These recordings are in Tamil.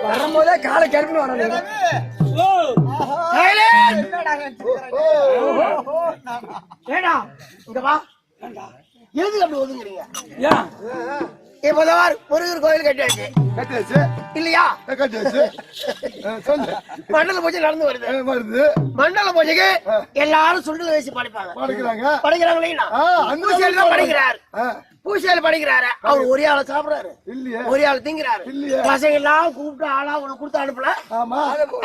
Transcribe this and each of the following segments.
வரும்போதே காலை கிளம்பி வரணும். எதுக்கு அப்படி ஒதுங்குறீங்க? இப்பதான் முருகர் கோயில் கட்டியாச்சு இல்லையா? மண்டல பூஜை நடந்து வருது. மண்டல பூஜைக்கு எல்லாரும் சுண்டல் வயசு படிப்பாங்க. படிக்கிறாங்களா? படிக்கிறார். பூசையில படிக்கிறாரு. அவர் ஒரே ஆளை சாப்பிடுறாரு, ஒரே ஆளு திங்கிறாரு. பசங்க எல்லாம் கூப்பிட்டு ஆளா ஒண்ணு கொடுத்து அனுப்பல.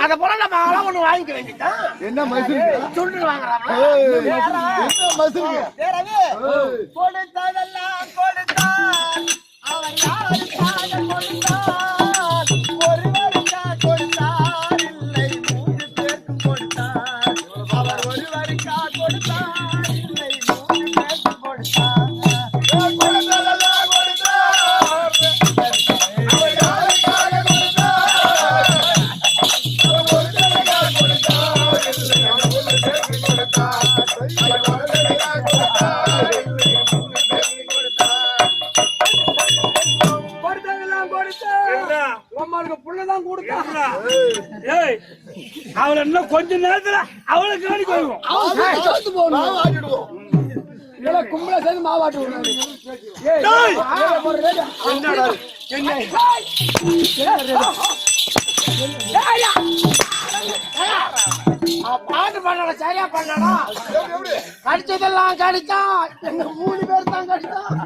அத போல நம்ம ஆளா ஒண்ணு வாங்கிக்க வேண்டியதான். என்ன சுண்டு வாங்குறாங்க? கொடுத்ததெல்லாம் கொடுத்தான் அவர் யாருக்காக கொடுத்தார்? ஒருவருக்கா கொடுத்தார், இல்லை 3 பேருக்கும் கொடுத்தார். அவர் ஒருவருக்கா கொடுத்தார், இல்லை 3 பேருக்கும் கொடுத்தார். அவளை இன்னும் கொஞ்ச நேரத்துல அவளை காணி போயிடுவோம். கும்பல சேர்ந்து மாவாட்டு பாட்டு பண்ணல சரியா பண்ணனா கடிச்சதெல்லாம் கடிச்சான் எங்க 3 பேர் தான் கடிச்சான்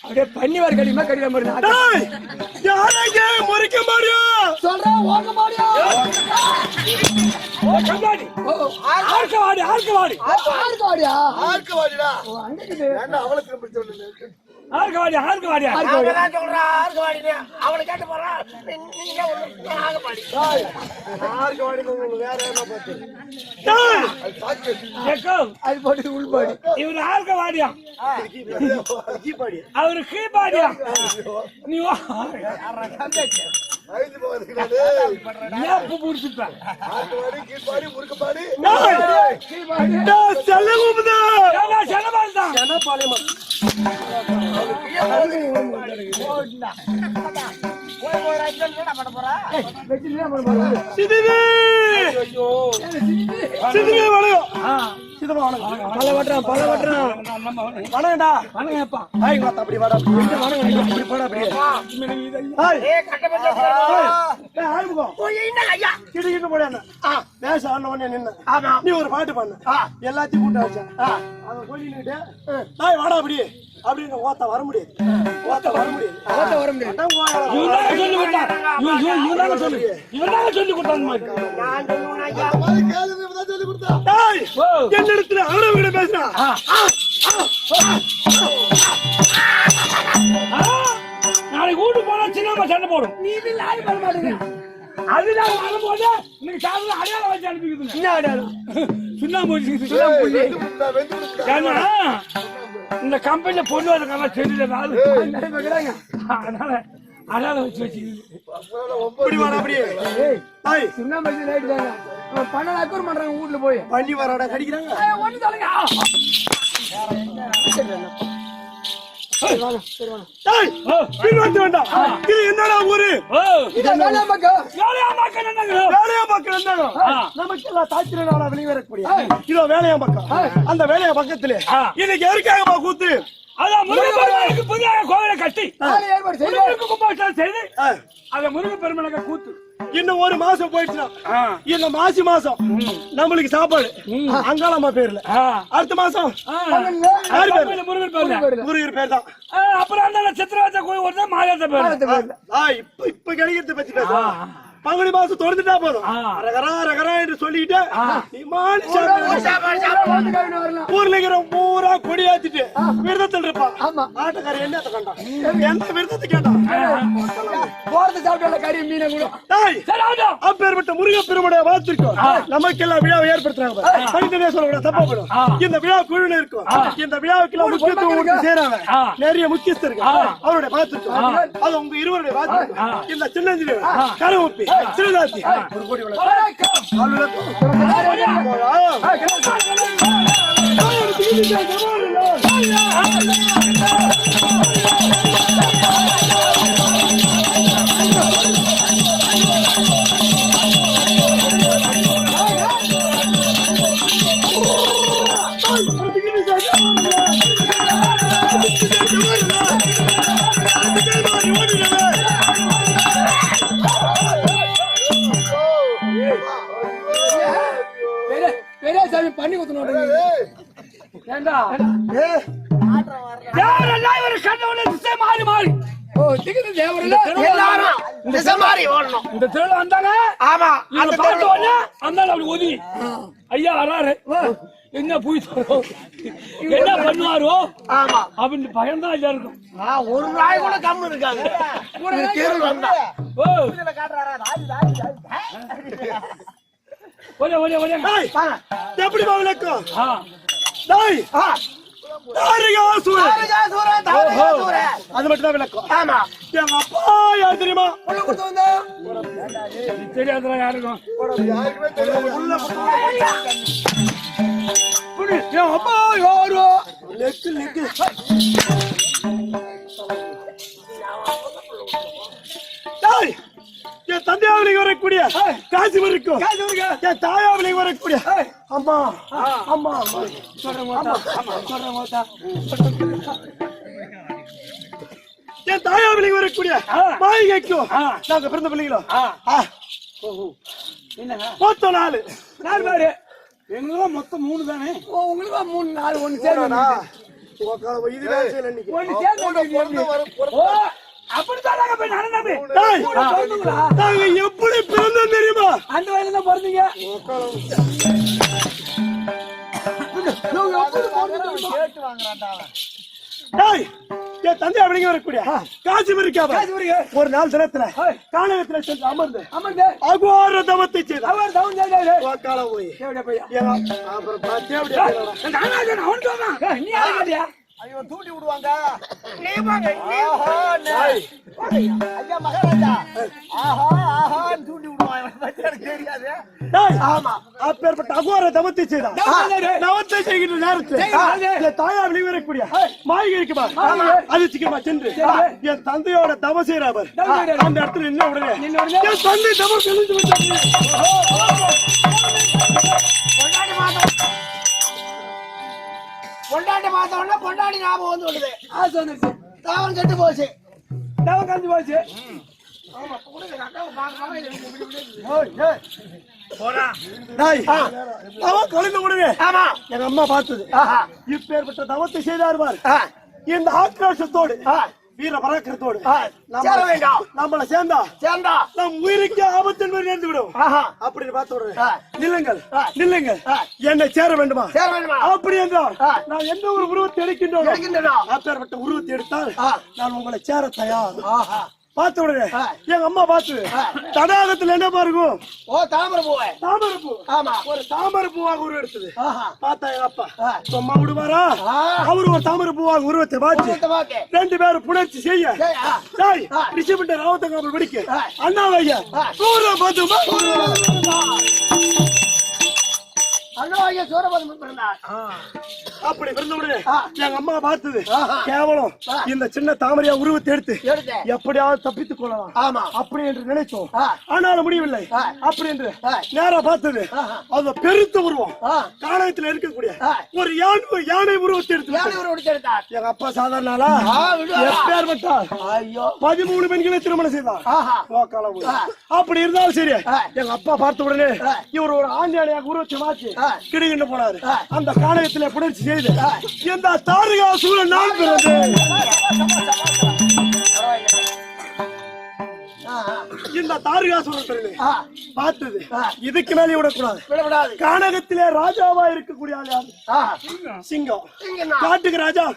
அப்படியே பண்ணி வர கடிமா கடிக்க முடியும் முறைக்க முடியும் சொல்றேன் ஓக்க முடியும் அவரு கீழ்பாடியா நீ நீ ஒரு பாட்டு பண்ண எல்லாத்தையும் கூட்ட வச்ச வாடா அப்படி அப்படின்னு ஓத்த வர முடியாது என்னிடத்துல அவரவங்க பேசுறான் நாளைக்கு வீட்டு போனா சின்ன சண்டை போடும் நீ லாய் பண்ண மாட்டேங்க அதுதான் வரும்போது இன்னைக்கு சாப்பிட அடையாளம் வச்சு அனுப்பிக்குது என்ன அடையாளம் சுண்ணாம்பு ஏன்னா இந்த கம்பெனில பொண்ணு வரதுக்கான தெரியல அதனால அடையாளம் வச்சு சுண்ணாம்பு பன்னெண்டு அக்கௌண்ட் பண்றாங்க வீட்டுல போய் பண்ணி வராடா கடிக்கிறாங்க ஒண்ணு சொல்லுங்க என்னடா ஊரு நமக்கு எல்லாம் தாய்த்திர வெளிவரக்கூடிய இதோ வேலையா பக்கம் அந்த வேலையா பக்கத்துல இன்னைக்கு எதுக்காக கூத்து அதான் முருகப்பெருமானுக்கு புதிய கோவிலை கட்டி ஏற்பாடு செய்து அத முருகப்பெருமானுக்கு கூத்து இன்னும் ஒரு மாசம் போயிடுச்சுன்னா இந்த மாசம் நம்மளுக்கு சாப்பாடு அங்காளம்மா பேர்ல அடுத்த மாசம் முருகர் பேர் தான் அப்புறம் அந்த சித்திரவச்ச கோயில் மாதத்தை பேர் இப்ப கிடைக்கிறது பத்தி பேச பங்குனி மாசம் தொடர்ந்துட்டா போதும் ரகரா என்று சொல்லிட்டு ஊர்ல இருக்கிற பூரா கொடியாத்திட்டு விரதத்தில் இருப்பான் ஆட்டக்கார என்னத்தை கண்டான் எந்த விரதத்தை கேட்டான் போறது சாப்பிட்ட கறி மீனை கூட அப்பேற்பட்ட முருக பெருமுடைய வாழ்த்திருக்கோம் நமக்கெல்லாம் விழாவை ஏற்படுத்துறாங்க தனித்தனியா சொல்லக்கூடாது தப்பா போயிடும் இந்த விழா குழுன்னு இருக்கும் இந்த விழாவுக்கு எல்லாம் முக்கியத்துவம் செய்யறாங்க நிறைய முக்கியஸ்தர்கள் அவருடைய பார்த்திருக்கோம் அது உங்க இருவருடைய பார்த்திருக்கோம் இந்த சின்னஞ்சிரி கருவப்பி சிறுதாத்தி ஒரு கோடி பண்ணி குத்தணும் மாறி இந்த திருவிழா வந்தாங்க அப்படி ஒதுங்கி ஐயா வராரு என்ன போய் என்ன பண்ணுவாரோ அப்படின்னு பயம்தான் ஐயா இருக்கும் ஒரு நாய் கூட கம்மு இருக்காங்க எப்படி விளக்கம் அது மட்டும் தான் விளக்கம் எங்க அப்பா யார் தெரியுமா தெரியாதுல யாருக்கும் அம்மா யாரோ என் தந்தையாவிலைக்கு வரக்கூடிய காசு வரைக்கும் என் தாயாவிலைக்கு வரக்கூடிய அம்மா அம்மா என் தாயாவிலைக்கு வரக்கூடிய மாளிகைக்கும் நாங்க பிறந்த பிள்ளைங்களோ மொத்தம் 4 பேரு எங்களுக்கும் மொத்தம் 3 தானே உங்களுக்கு 3 4 ஒண்ணு சேர்ந்து எப்படி பிறந்தோம் தெரியுமா அந்த வயசுல பிறந்தீங்க என் தந்தை அப்படிங்க வரக்கூடிய காட்சி இருக்காம ஒரு நாள் தினத்துல காணகத்துல சென்று அமர்ந்து அகோர தவத்தை செய்து ஐயோ தூண்டி விடுவாங்க ஐயா மகாராஜா ஆஹா ஆஹா தூண்டி விடுவாங்க தெரியாது அப்பேற்பட்ட அகோர தவத்தை செய்தான் தவத்தை செய்கின்ற நேரத்தில் தாயா வெளிவரக்கூடிய மாளிகை இருக்குமா அது சீக்கிரமா சென்று என் தந்தையோட தவ செய்யறார் அந்த இடத்துல என்ன உடனே என் தந்தை தவம் செலுத்தி பொண்டாட்டி பார்த்தோம்னா பொண்டாட்டி ஞாபகம் வந்து விடுது ஆசை வந்துருச்சு தாவம் கெட்டு போச்சு தவம் கழிஞ்சு போச்சு எங்க அம்மா பார்த்தது இப்பேற்பட்ட தவத்தை செய்தார் இந்த ஆக்ரோஷத்தோடு வீர பராக்கிரத்தோடு நம்மள சேர்ந்தா நம் உயிருக்கு ஆபத்து நேர்ந்து விடும் அப்படின்னு பார்த்து நில்லுங்கள் நில்லுங்கள் என்னை சேர வேண்டுமா அப்படி என்றால் நான் எந்த ஒரு உருவத்தை எடுக்கின்றோம் அப்பேற்பட்ட உருவத்தை எடுத்தால் நான் உங்களை சேர தயார் பார்த்த உடனே எங்க அம்மா பார்த்து தடாகத்துல என்ன பாருக்கும் தாமரை பூ ஆமா ஒரு தாமரை பூவாக உருவம் எடுத்தது பார்த்தா எங்க அப்பா சும்மா விடுவாரா அவரு ஒரு தாமரை பூவாக உருவத்தை பார்த்து 2 பேரும் புணர்ச்சி செய்ய ரிஷிபண்ட ராவத்தங்க படிக்க அண்ணா வையா அப்படி பிறந்தவுடனே எங்க அம்மா பார்த்தது கேவலம் இந்த சின்ன தாமரையா உருவத்தை எடுத்து எப்படியாவது தப்பித்துக் கொள்ளலாம் அப்படி என்று நினைச்சோம் ஆனாலும் முடியவில்லை அப்படி என்று நேரா பார்த்தது அது பெருத்த உருவம் காணகத்தில் இருக்கக்கூடிய ஒரு யானை உருவத்தை எடுத்து எங்க அப்பா சாதாரண எப்பேற்பட்டால் 13 பெண்களை திருமணம் செய்தார் அப்படி இருந்தாலும் சரி எங்க அப்பா பார்த்த உடனே இவர் ஒரு ஆண் யானையாக உருவத்தை மாற்றி கிடுகிட்டு போனாரு அந்த காணகத்திலே புணர்ச்சி செய்து இந்த தாரிகா சூழல் நான் பிறந்தேன் இந்த தாரிகா சூழல் பார்த்தது இதுக்கு மேலே விடக்கூடாது காணகத்திலே ராஜாவா இருக்கக்கூடிய சிங்கம் காட்டுக்கு ராஜா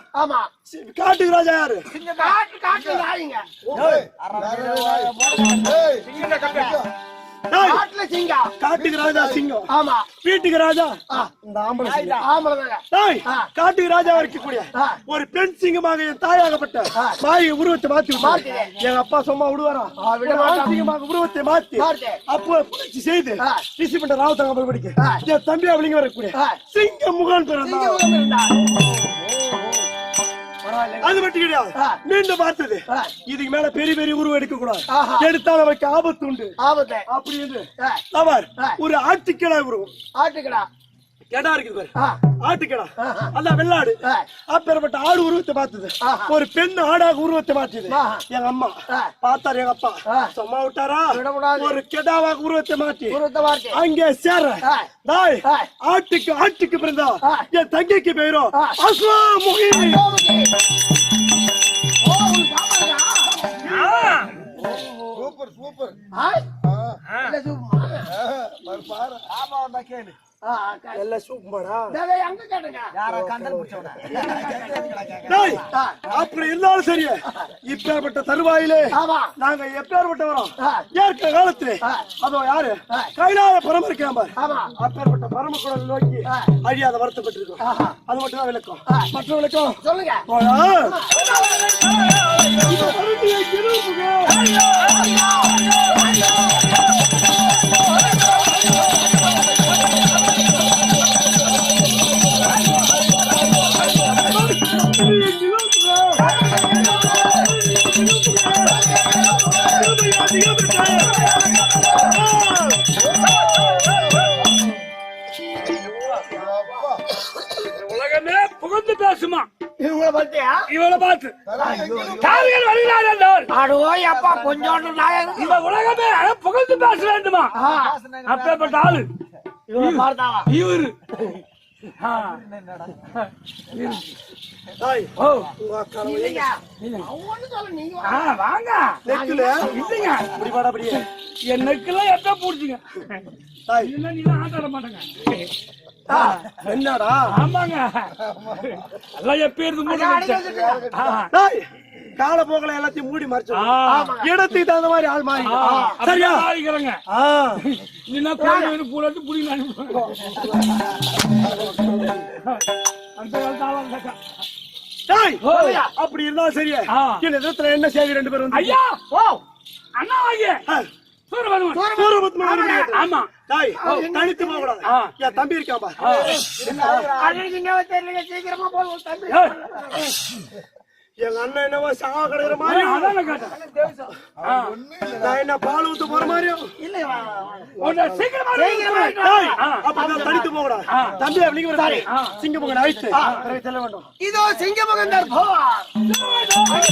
காட்டுக்கு ராஜா யாரு காட்டுக்கு ராஜா சிங்கம் வீட்டுக்கு ராஜா இந்த காட்டுக்கு ராஜா இருக்கக்கூடிய ஒரு பெண் சிங்கமாக என் தாயாகப்பட்ட மாயை உருவத்தை மாத்தி எங்க அப்பா சும்மா விடுவாரா சிங்கமாக உருவத்தை மாத்தி அப்போ புரட்சி செய்து ரிஷிபண்ட ராவத்தங்க படிக்க என் தம்பி அப்படிங்க வரக்கூடிய சிங்க முகான் பிறந்தார் அது மட்டும் கிடையாது மீண்டும் பார்த்தது இதுக்கு மேல பெரிய பெரிய உருவம் எடுக்க கூடாது எடுத்தால் அவருக்கு ஆபத்து உண்டு அப்படி என்று அவர் ஒரு ஆட்டுக்கிடா உருவம் கெடா இருக்குது ஆட்டுக்கடா அல்ல வெள்ளாடு அப்பேற்பட்ட ஆடு உருவத்தை பார்த்தது ஒரு பெண் ஆடாக உருவத்தை மாற்றியது எங்க அம்மா பார்த்தாரு எங்க அப்பா சும்மா விட்டாரா ஒரு கெடாவாக உருவத்தை மாற்றி அங்கே சேர ஆட்டுக்கு பிறந்தா என் தங்கைக்கு பெயரும் அஸ்வா முகி சூப்பர் கேளு அப்படி இருந்தாலும் சரி இப்பேற்பட்ட தருவாயிலே நாங்க எப்பேற்பட்ட வரோம் ஏற்க காலத்திலே அதோ யாரு கைலாய பரம இருக்காம அப்பேற்பட்ட பரமக்குடல் நோக்கி அழியாத வருத்தப்பட்டு இருக்கோம் அது மட்டும் தான் விளக்கம் மற்ற விளக்கம் சொல்லுங்க உலகமே புகழ்ந்து பேசுமா இவங்களை பார்த்தியா? இவளை பார்த்து தார்கள் வருகிறார் என்றால் அடோ அப்பா கொஞ்சோண்டு நாயகம். இந்த உலகமே புகழ்ந்து பேச வேண்டுமா? அப்பேற்பட்ட ஆளு இவங்களை பார்த்தாவா? இவரு தாய் ஓ இல்லைங்க. அவன் ஒண்ணும் சொல்ல, நீங்க வாங்க நெக்குல இல்லைங்க இப்படி பாட அப்படியே என் நெக்கெல்லாம் எப்ப போடுச்சுங்க தாய் இல்ல நீ ஆட்டாட மாட்டேங்க என்னடா ஆமாங்க எல்லாம் எப்ப இருந்து தாய் கால போகல எல்லாத்தையும் மூடி மறைச்சு இடத்துக்கு தகுந்த மாதிரி ஆள் மாறி சரியா ஆகிக்கிறேங்க இல்லைன்னா கோயில் பூராட்டு புடிங்க அந்த காலத்தால தாய் அப்படி இருந்தா சரியா இந்த இடத்துல என்ன செய்தி ரெண்டு பேரும் ஐயா ஓ அண்ணா வாங்க சூரபத்மன் ஆமா தாய் தனித்து போக கூடாது என் தம்பி இருக்காப்பா தெரியல, சீக்கிரமா போய் தம்பி. எங்க அண்ணன் என்னவோ சாவ கிடக்குற மாதிரி அதான் கேட்டேன் நான் என்ன பால் ஊத்து போற மாதிரியும் இல்லை, வா, வா. சீக்கிரமா தாய் அப்பதான் தனித்து போக கூடாது தம்பி அப்படிங்க ஒரு சிங்க போக அழைத்து செல்ல வேண்டும் இதோ சிங்கமகன் தர்பார்.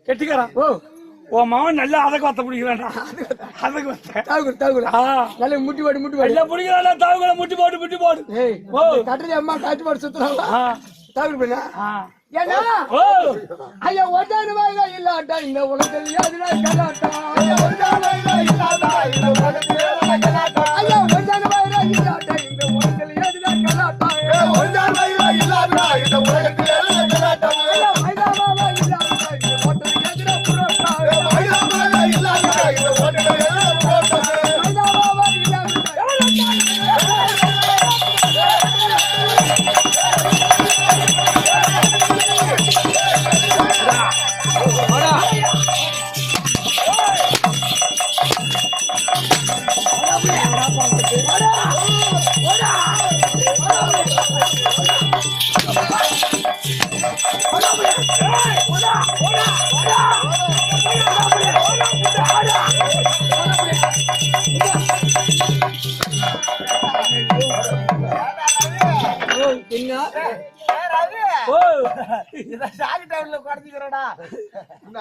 கெட்டிக்காரா உன் மகன் நல்லா அதக்கு வத்த பிடிக்கிறான்டா அதக்கு நல்ல முட்டி போட்டு நல்லா பிடிக்கிறான்டா தாவுகளை முட்டி போடு ஓ கட்டளை அம்மா காட்டு போட்டு சுத்துறாங்க. தாவூர் பண்ணா ஓ ஐயா ஒட்டான வாயிலா இல்லாட்டா இந்த உலகத்தில் யாருடா கலாட்டா? ஐயா ஒட்டான வாயிலா இல்லாட்டா இந்த உலகத்தில் யாருடா கலாட்டா? ஐயா ஒட்டான வாயிலா இல்லாட்டா இந்த உலகத்தில் யாருடா கலாட்டா? ஐயா ஒட்டான வாயிலா இல்லாட்டா இந்த உலகத்தில் யாருடா கலாட்டா? ஐயா மைதாமாவா இல்லாட்டா இந்த ஓட்டத்தில் யாருடா புரோட்டா? ஐயா மைதாமாவா இல்லாட்டா இந்த ஓட்டத்தில் யாருடா புரோட்டா? மைதாமாவா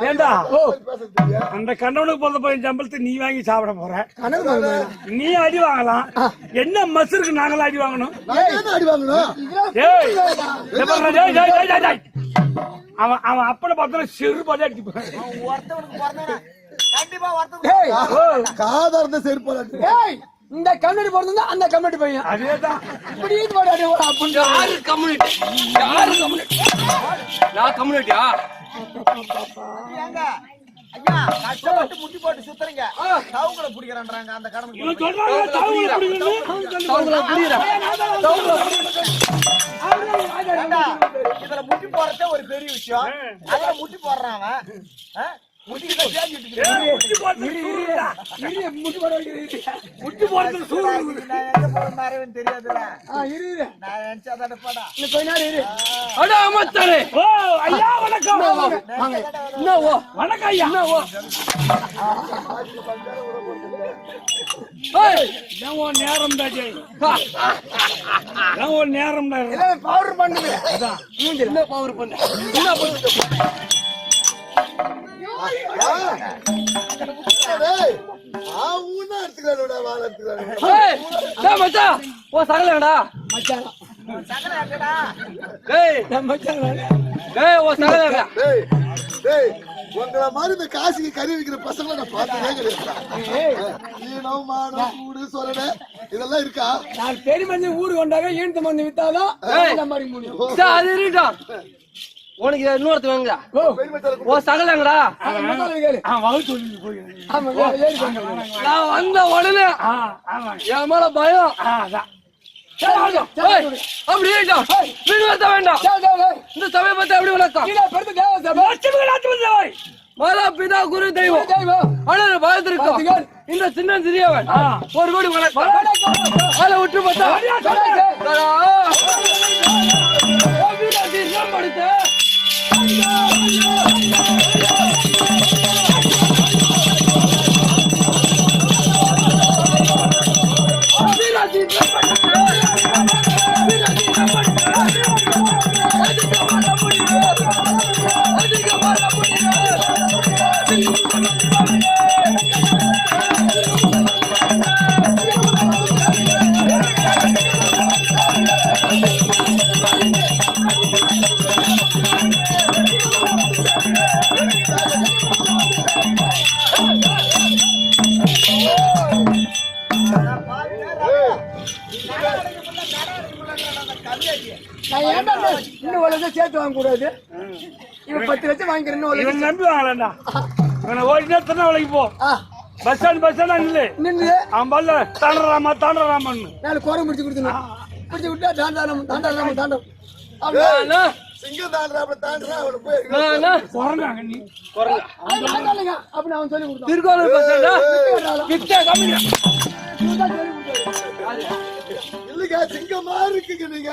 ஏண்டா அந்த கண்ணவனுக்கு பிறந்த பையன் சம்பளத்தை நீ வாங்கி சாப்பிட போற நீ அடி வாங்கலாம் என்ன மசருக்கு நாங்களும் அடி வாங்கணும் ஏய் அவன் அவன் அப்பனை பார்த்தா செரு பாதி அடிச்சு இந்த கம்யூனிட்டி போறது அந்த கம்யூனிட்டி பையன் அதேதான் இப்படி அப்படின்னு யாரு கம்யூனிட்டி நான் கம்யூனிட்டியா ஐயா கஷ்டப்பட்டு முட்டி போட்டு சுத்துறீங்க தவுகளை பிடிக்கிறான்றாங்க அந்த கடமை இவன் சொல்றாங்க தாவுகளை பிடிக்கணும் தவுகளை இதுல முட்டி போறதே ஒரு பெரிய விஷயம் அதுல முட்டி போடுறான் அவன் முட்டி போடுறதுக்கு சூடுடா. முட்டி போடுறதுக்கு சூடு. நான் எங்க போற மறைவன் தெரியாதுல. நான் நினைச்சா தானே போடா. அட அமர்த்தாரே. ஓ ஐயா வணக்கம். என்னவோ வணக்கம் ஐயா. என்னவோ நான் ஒரு நேரம் தான் ஜெய். நான் ஒரு நேரம் தான். பவுடர் பண்ணுங்க. அதான். என்ன பவர் பண்ண என்ன பண்ணு மச்சான் ஓ சகலடா சகல எங்கடா? டேய் டேய் ஓ சகலடா உங்களை மாதிரி இந்த காசுக்கு கறி வைக்கிற பசங்களை நான் பார்த்ததே கிடையாது. ஈனம் மானம் கூடு சொரணை இதெல்லாம் இருக்கா? நான் பெரிய மஞ்சள் ஊரு கொண்டாங்க ஈனத்து மஞ்சள் வித்தாதான் மாதிரி முடியும். அது இருட்டான் உனக்கு இன்னொருத்த வாங்கடா ஓ சகலங்கடா நான் வந்த உடனே என் மேல பயம் அப்படி வீடு வேண்டாம் இந்த சமய பத்தி அப்படி வணக்கம் மாதா பிதா குரு தெய்வம் ஆனால் பயத்திருக்கோம் இந்த சின்ன சிறியவன் ஒரு கோடி வணக்கம் அதை விட்டு பார்த்தா படித்த சேர்த்து வாங்க கூடாது. இவன் 10 லட்சம் வாங்கிக்கிறேன். இவன் நம்பி வாங்கலண்டா. இவனை ஓடினா திருநெல்வேலிக்கு போ. பஸ் ஸ்டாண்ட் நின்று அவன் பல்ல தாண்டராமான்னு நாலு கோரம் முடிச்சு கொடுத்துணும். முடிச்சு விட்டா தாண்டாரம் தாண்டம் சிங்கம் தாண்டா அப்படி தாண்டா அவனை போய் குறங்காங்க நீ அப்படி அவன் சொல்லி கொடுத்தான். திருக்கோவில் பஸ் இல்லைங்க சிங்கமா இருக்குங்க நீங்க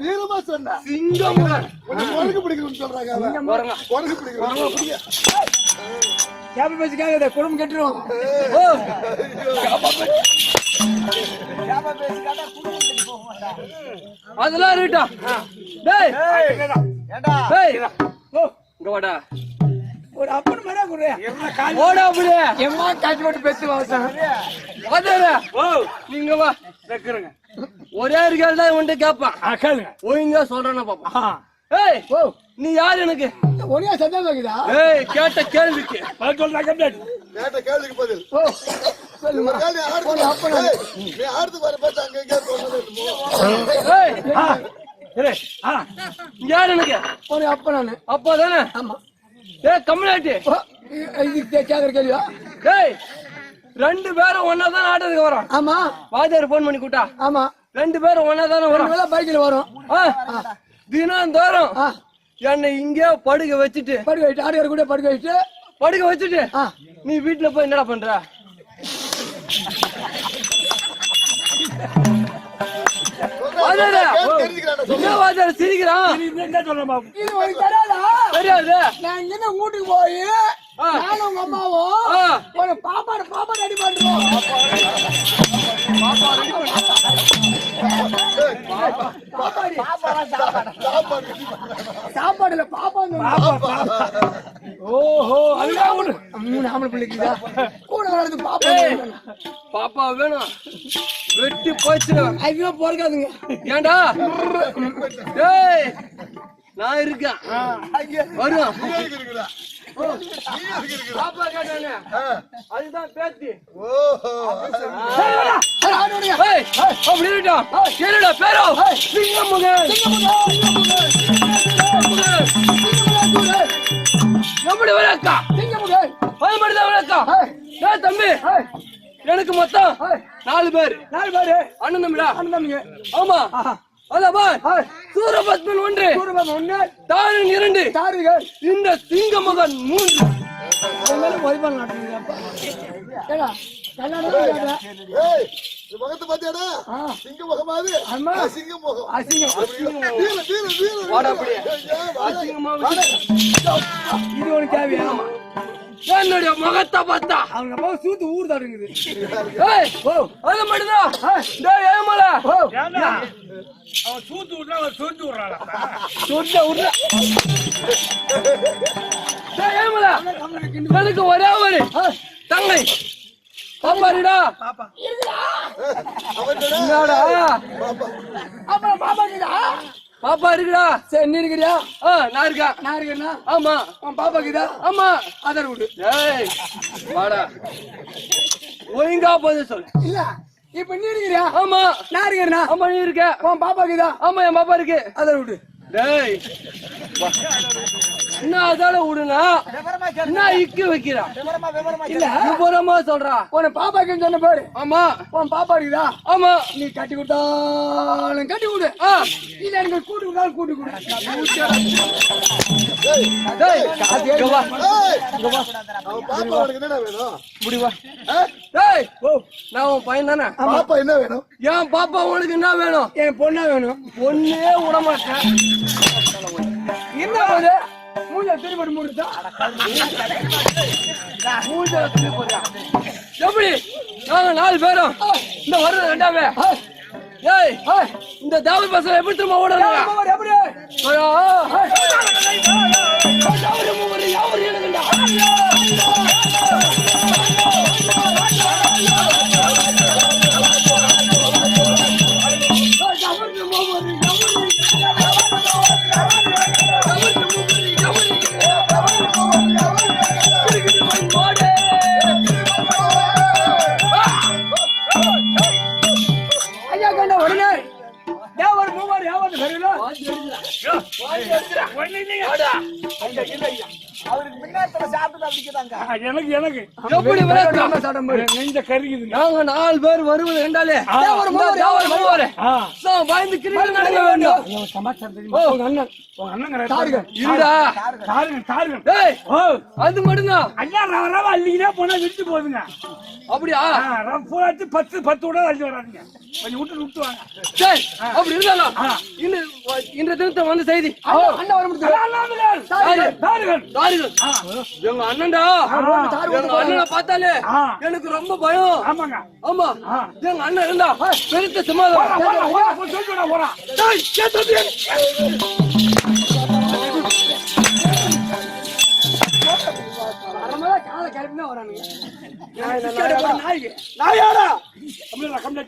வீரமா சொன்ன சிங்கம் குரங்கு பிடிக்கணும்னு சொல்றாங்க. குரங்கு பிடிக்கணும் கேப்ப பேசி கேட்காத குடும்பம் கெட்டுரும். அதெல்லாம் இருக்கா டேய் ஏண்டா டேய் இங்க வாடா ஒரு அப்பன் மரா குடுறே ஓடா அப்படியே எம்மா காட்சி போட்டு பேசி வாசம் வாடா ஓ நீங்க வா வைக்கிறேங்க. ஒரே ஒரு கேள்வி தான் உன்கிட்ட கேட்பான். கேளுங்க. ஒழுங்கா சொல்றேன்னா பாப்பா. ஏய் ஓ நீ யாரு எனக்கு? ஒரே சந்தேகம் இருக்குதா? ஏய் கேட்ட கேள்விக்கு பதில் சொல்றா கம்ப்ளீட். கேட்ட கேள்விக்கு பதில் ஓ சொல்லுமா கேள்வி ஆடுது. நீ ஆடுது வர பார்த்து அங்க எங்க போறது? ஏய் சரி யாரு எனக்கு? ஒரு அப்ப நானு. அப்பா தானே? ஆமா. ஏய் கம்ப்ளீட். இது கேக்குற கேள்வியா? ஏய் ரெண்டு பேரும் ஒன்னா தான் ஆட்டத்துக்கு வரோம். ஆமா. வாத்தியார் போன் பண்ணி கூட்டா. ஆமா. ரெண்டு பேரும் ஒன்னா தானே வரோம். பைக்ல வரும். தினந்தோறும் என்னை இங்கே படுக்க வச்சுட்டு ஆடுகிற கூட படுக்க வச்சுட்டு நீ வீட்டுல போய் என்னடா பண்ற? சிரிக்கிறான். என்ன சொல்றேன் பாபு? இது உனக்கு தெரியாதா? தெரியாது. நான் இங்க வீட்டுக்கு போய் நானும் உங்க அம்மாவும் ஒரு பாப்பாடு ரெடி பண்றோம். சாப்பாடுல பாப்பா ஓஹோ அதுதான் ஒண்ணு. 3 ஆம்பளை பிள்ளைக்குதா கூட வளர்ந்து பாப்பா வேணும் வெட்டி போச்சு. ஐயோ பொறுக்காதுங்க. ஏண்டா டேய் நான் இருக்கேன் வருவேன். பாப்பா கேட்டானே அதுதான் பேத்தி. அப்படி இருக்கா கேளுடா பேரோ சிங்கம் மகன் எப்படி வளர்க்கா அது மட்டும் தான் வளர்க்கா. தம்பி எனக்கு மொத்தம் 4 பேர் அண்ணன் தம்பிடா. ஆமா அதான் சூரபத்மன் 1 தாரன் 2 இந்த சிங்க மகன் 3 வைப்பான் நாட்டுங்கப்பா ஏடா கல்யாணம் ஏய் இந்த முகத்தை பாத்தியாடா சிங்க முகமாது சிங்க முகம் வாடா அப்படியே இது ஒரு தேவையா என்னுடைய முகத்தை பார்த்தா அவங்க அம்மா சூத்து ஊர் தடுங்குது அது மட்டும்தான் டேய் ஏமல அவன் சூத்து விட்றா அவன் சூத்து விடுறான் விட்ற டேய் ஏமல எனக்கு ஒரே ஒரு தங்கை பாப்பா இருடா என்னடா அப்புறம் பாப்பா இருடா பாப்பா இருக்குடா சரி நீ இருக்கிறியா நான் இருக்கேன்னா ஆமா உன் பாப்பா இருக்குதா ஆமா ஆதார் விட்டு ஏய் வாடா ஒழுங்கா போது சொல்லு இல்ல இப்ப நீ இருக்கிறியா ஆமா நான் இருக்கிறேன்னா ஆமா நீ இருக்க உன் பாப்பா இருக்குதா ஆமா என் பாப்பா இருக்கு ஆதார் விட்டு டேய் என்ன அதால விடுனா என்ன இக்கு வைக்கிறா இல்ல விவரமா சொல்றா உன பாப்பாக்கு சொன்ன பாரு ஆமா உன் பாப்பா இருக்குதா ஆமா நீ கட்டி கொடுத்தாலும் கட்டி கொடு இல்ல எனக்கு கூட்டு கொடுத்தாலும் கூட்டு கொடு நான் உன் பையன் தானே பாப்பா என்ன வேணும் என் பாப்பா உனக்கு என்ன வேணும் என் பொண்ணா வேணும் பொண்ணே விட மாட்டேன் என்ன போது மூஞ்ச திருப்பி முடிச்சா மூஞ்ச திருப்பி எப்படி நாங்க 4 பேரும் இந்த வருடம் 2வே ஏய் இந்த தேவ பசங்க எப்படி திரும்ப ஓடுறாங்க எப்படி எனக்கு நாங்க 4 பேர் வருவது என்றாலே பயந்து கிரிக்கெட் நடக்க வேண்டும் அது மட்டும்தான் ஐயா ரவ அள்ளிக்கிட்டே போனா விட்டு போகுதுங்க அப்படியா 10 விட அள்ளி வராதுங்க கொஞ்சம் விட்டு வாங்க சரி அப்படி இருந்தாலும் இன்றைய தினத்தை வந்து செய்தி அண்ணன் வர எங்க அண்ணன்டா எங்க அண்ணனை பார்த்தாலே எனக்கு ரொம்ப பயம் ஆமாங்க ஆமா எங்க அண்ணன் இருந்தா பெருத்த சமாதானம் கால கருப்புனா வரானுங்க நாயாடா தம்பி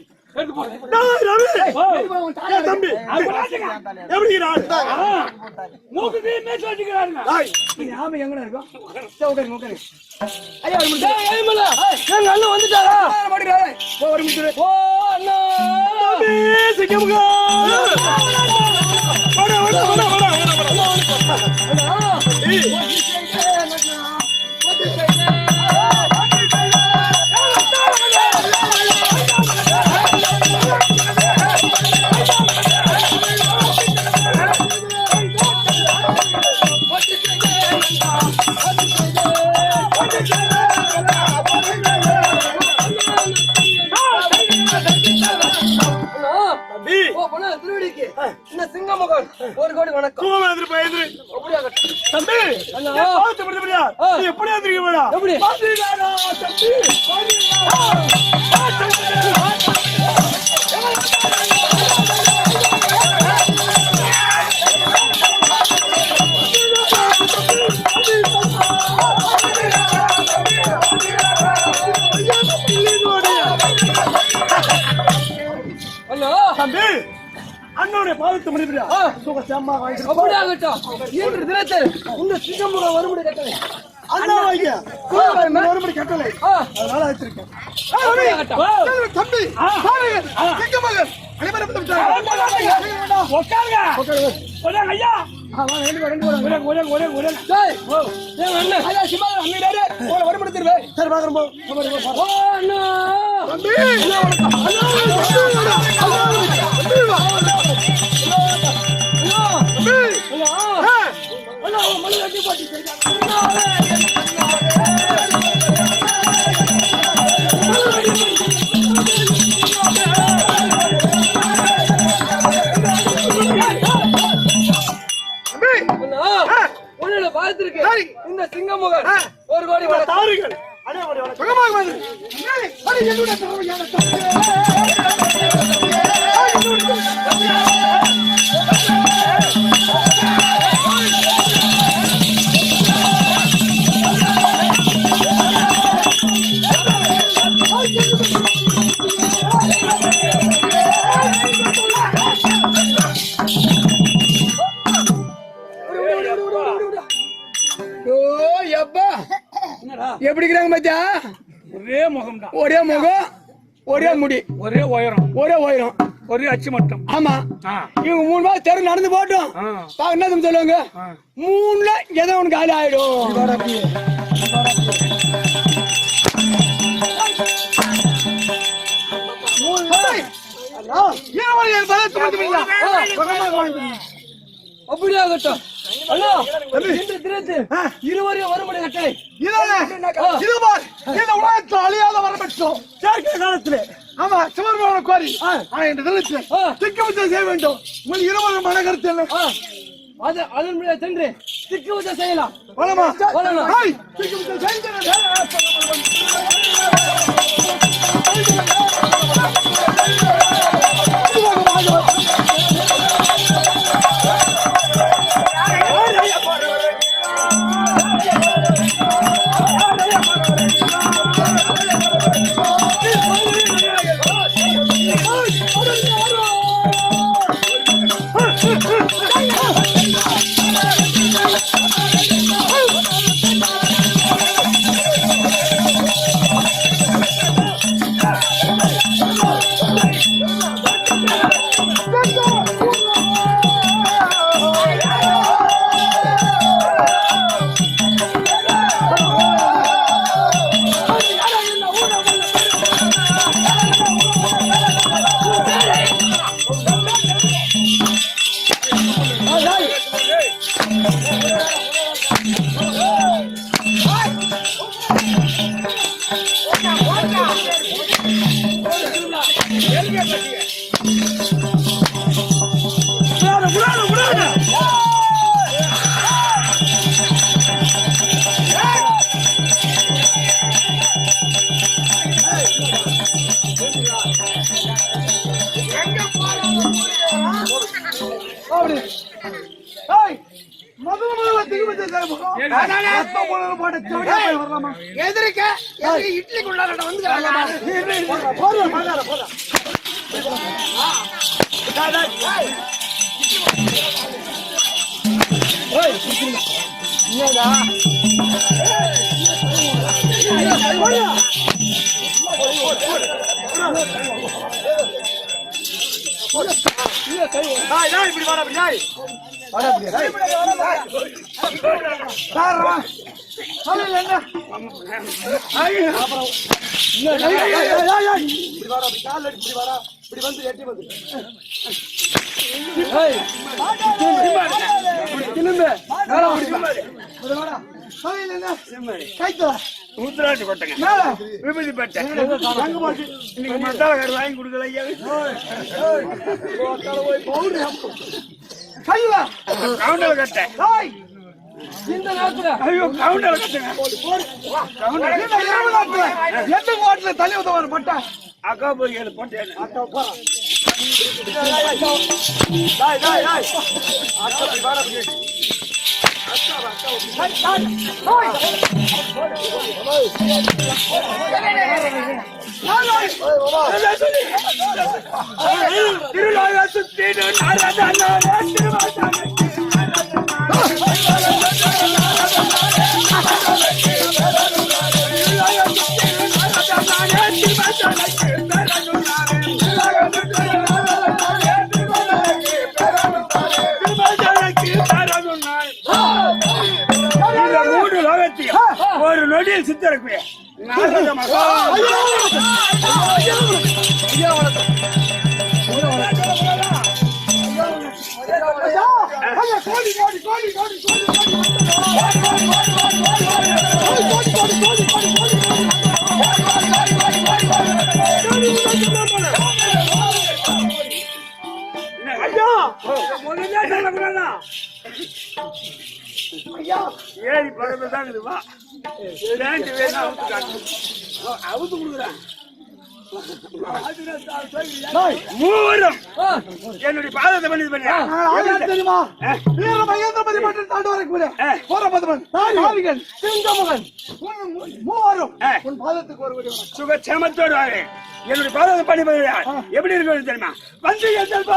எப்படி எங்க இருக்கும் எங்க அண்ணன் வந்துட்டாரா ஓ அண்ணா சிங்கமகன் 1 கோடி வணக்கம் தம்பி எப்படி வந்திருக்கீங்க எப்படி தம்பி அண்ணனுடைய பாதத்தை மணிபிடியா அப்படியாகட்டும் இன்று தினத்தில் இந்த சிங்கமுக வரும்படி கட்டளை அண்ணா வைங்க வரும்படி கட்டளை அதனால வச்சிருக்கேன் தம்பி சிங்கமகன் ஐயா அண்ணா உன்னை பார்த்திருக்கேன். இந்த சிங்கமுகன் 1 கோடி வணக்கம். தாருங்கள் அனைவரும் வணக்கம். எப்படி இருக்கிறாங்க மத்தியா? ஒரே முகம் தான், ஒரே முகம், ஒரே முடி, ஒரே உயரம், ஒரே உயரம், ஒரே அச்சு மட்டும். ஆமா. இவங்க 3 மாசம் தெரு நடந்து போட்டோம். என்ன சொல்லுவாங்க? 3ல ஏதோ ஒண்ணு காலி ஆயிடும். அப்படியே ஆகட்டும். ஹலோ, இருவரையும் வரும்படி கட்டளை. அழியாத வரப்பட்டோம் சேர்க்கை காலத்திலே. ஆமா, சிவபெருமான கோரி திக்கமிச்சம் செய்ய வேண்டும். உங்கள் இருவரும் மன கருத்து என்ன? அதன் சென்று திக்குவதை செய்யலாம். வளமா வளமா. திக்கமிச்சம் செய்ய எதிர்க்க இட்லி கொண்டாட வந்து இப்படி வாடா ஊத்துராட்சி கொட்டங்க, விபதி பட்டை, இன்னைக்கு மசாலா வாங்கி கொடுக்கல. கவுண்டர் கட்ட இந்த நேரத்துல ஐயோ, கவுண்டர் கட்டுங்க. எந்த கோட்டில தலை உதவாரு பட்டா அக்கா போய் ஏழு போட்டேன். திருநாள சுத்தி ஒரு நொடியில் சித்தருக்கு ஐயா ஐயா ஏறி பக்கத்துல தான் இருக்குது வா பேண்ட் வேணா அவுத்து கொடுக்குறேன் மூவரும் என்னுடைய பாதத்தை பண்ணி பண்ணியா தெரியுமா வீர மகேந்திரபதி மட்டும் தாண்டு வரக்கூடிய போற பதவன் ஆவிகள் சிங்கமகன் மூவரும் உன் பாதத்துக்கு ஒரு சுகச்சேமத்தோடு வாரு என்னுடைய பாதத்தை பண்ணி பண்ணியா எப்படி இருக்கு தெரியுமா வந்து எத்தல்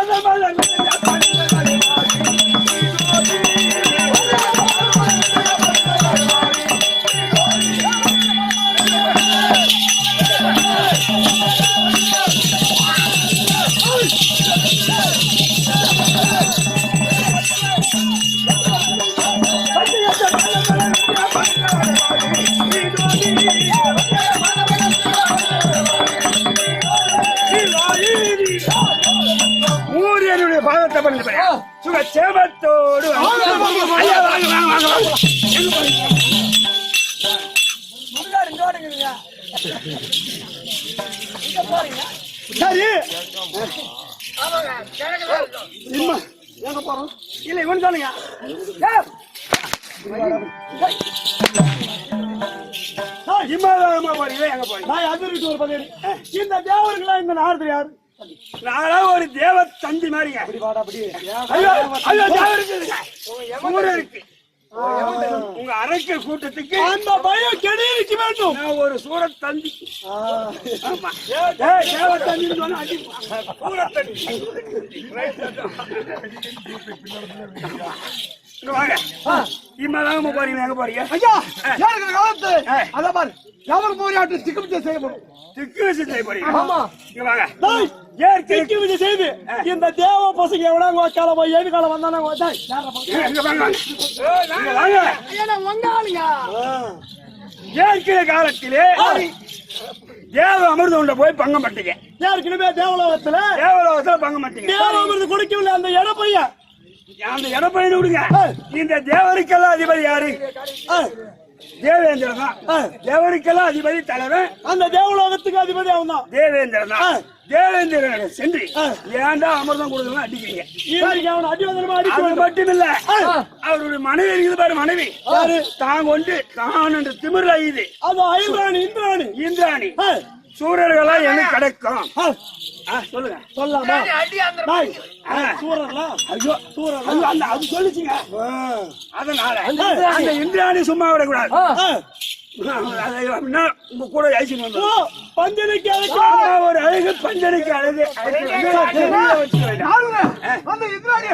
ஊரியனுடைய பாதத்தை பண்ணி பண்ணியா சுகச்சேமத்தோடு சரி எங்க போறோம் இல்ல இவன் சொல்லுங்க இம்மாதாரமா போறீங்க எங்க போறீங்க நான் அதிர்விட்டு ஒரு பதில் இந்த தேவர்களா இந்த நாரதர் யாரு நானா ஒரு தேவ தந்தி மாதிரிங்க ஐயோ ஐயோ தேவ இருக்கு உங்க அரைக்க கூட்டத்துக்கு அந்த பயம் கெடிக்கு வேண்டும் நான் ஒரு சூரத் தந்தி ஆமா தேவ தந்தி சொன்னா அடி சூரத் தந்தி வாங்க இம்மாதாரமா போறீங்க எங்க போறீங்க ஐயா ஏற்கனவே காலத்து அத பாரு யாவர போராட்ட திக்குமிச்ச செய்யப்படும் திக்குமிச்ச செய்ய போறீங்க ஆமா இங்க வாங்க ஏன் திக்குமிச்ச செய்து இந்த தேவ பசங்க எவ்வளவு காலமா ஏழு காலம் வந்தானே இங்க வாங்க இங்க வாங்க ஐயா வந்தாலியா ஏற்கிற காலத்திலே தேவ அமிர்தம் உள்ள போய் பங்கம் பட்டீங்க ஏற்கனவே தேவலோகத்துல பங்கம் பட்டீங்க தேவ அமிர்தம் கொடுக்கவில்லை அந்த இடப்பையன் அந்த இடப்பையனை விடுங்க இந்த தேவருக்கெல்லாம் அதிபதி யாரு தேவேந்திரன் தான் தேவருக்கெல்லாம் அதிபதி தலைவன் அந்த தேவலோகத்துக்கு அதிபதி அவன் தான் தேவேந்திரன் தான் தேவேந்திரன் சென்று ஏன்டா அமிர்தம் கொடுக்கணும் அடிக்கிறீங்க அவன் அடிவதனமா அது மட்டும் இல்ல அவருடைய மனைவி இருக்குது பாரு மனைவி தான் கொண்டு தான் என்று திமிர் இது அது இந்திராணி சூரர்களா எனக்கு கிடைக்கும் சொல்லுங்க சொல்லாமா ஐயோ அது சொல்லிச்சுங்க அதனால அந்த இந்திராணி சும்மா விடக்கூடாது உங்க கூட ஐசின் வந்து பஞ்சனைக்கு ஒரு அழகு பஞ்சனைக்கு அழகு அந்த இந்திராணி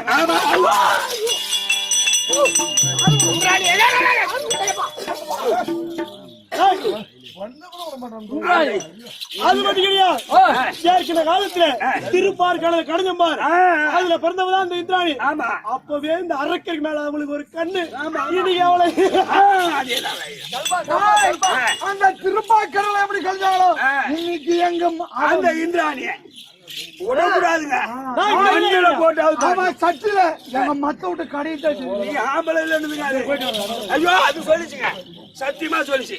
அது மட்டும் கிடையாது ஏற்கனவே காலத்துல திருப்பார் கடஞ்சம்பார் அதுல பிறந்தவதான் அந்த இந்திராணி அப்பவே இந்த அரக்கருக்கு மேல அவங்களுக்கு ஒரு கண்ணு இன்னைக்கு அந்த திருப்பாக்கடலை எப்படி கழிஞ்சாங்களோ இன்னைக்கு எங்க அந்த இந்திராணிய உடக்கூடாதுங்க போட்டு சட்டில எங்க மத்த விட்டு கடையை ஆம்பளை ஐயோ அது சொல்லிச்சுங்க சத்தியமா சொல்லிச்சு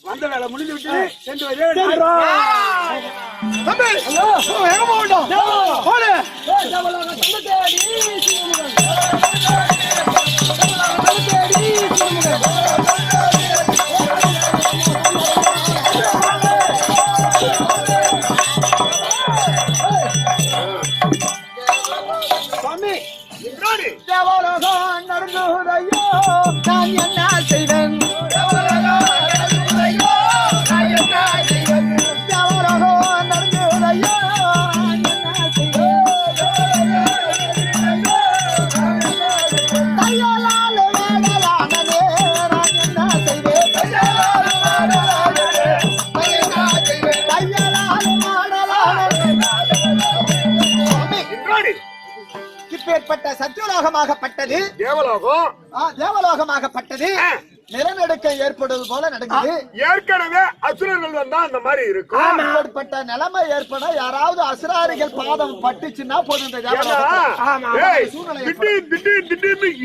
வந்த வேலை முடிஞ்சு விட்டு சென்று தேவலோகம் நடந்துதையோ நான் என்ன செய்தேன் தேவலோகம் நடந்துதையோ தையலால் வேடலானதே நான் என்ன செய்தேன் தையலால் இப்பேற்பட்ட சத்தியலோகமாகப்பட்டது தேவலோகமாகப்பட்டது நிலநடுக்க ஏற்படுவது போல நடக்குது. ஏற்கனவே அசுரர்கள் வந்தா அந்த மாதிரி இருக்கும். ஏற்பட்ட நிலைமை ஏற்பட யாராவது அசுராரிகள் பாதம் பட்டுச்சுன்னா போதும்.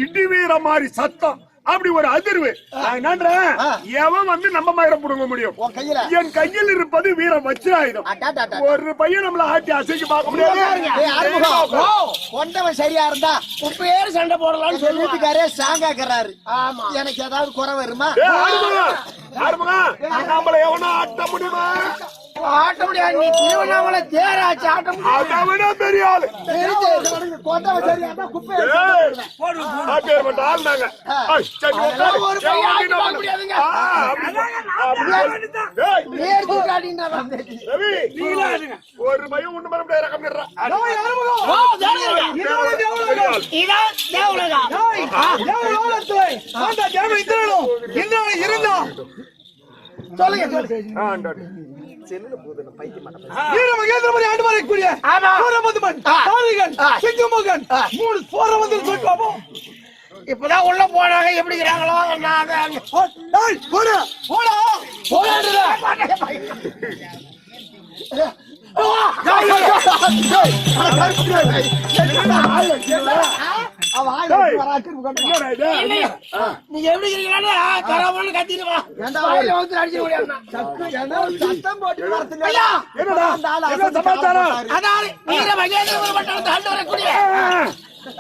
இடி வீர மாதிரி சத்தம் அப்படி ஒரு அதிர்வு நான் என்னன்றேன் எவன் வந்து நம்ம மயிரை புடுங்க முடியும் உன் கையில என் கையில் இருப்பது வீர வச்சிராயுதம் ஒரு பையன் நம்மள ஆட்டி அசைக்கு பார்க்க முடியாது ஏய், ஆறுமுகம். கொண்டவன் சரியா இருந்தா உன் பேரு சண்டை போடலாம்னு சொல்லி வீட்டுக்காரே சாங்காக்குறாரு ஆமா எனக்கு ஏதாவது குறை வருமா நம்மள எவனா ஆட்ட முடியுமா ஆட்ட முடியாது நீ திருவண்ணாமலை தேராச்சு ஆட்ட முடியாது அதை விட பெரிய ஆளு கொண்டவன் சரியா இருந்தா குப்பை அப்பேற்பட்ட ஆள் நாங்க சரி உட்காரு. ஒரு பையன் ஆட்டி பார்க்க முடியாதுங்க நேர்த்தி காட்டினா ரவி ஒரு பையன் ஒண்ணு பண்ண முடியாது ரகம் நிறா. இதான் தேவலகம் சொல்லுங்க இப்பதான் உள்ள போனாங்க எப்படி இருக்கிறாங்களோ நீங்க எப்படி இருக்கீங்களா கரவன்னு கத்திடுவா அடிச்சு முடியாது அதாவது வீர மகேந்திர பட்டம் தாண்டி வரக்கூடிய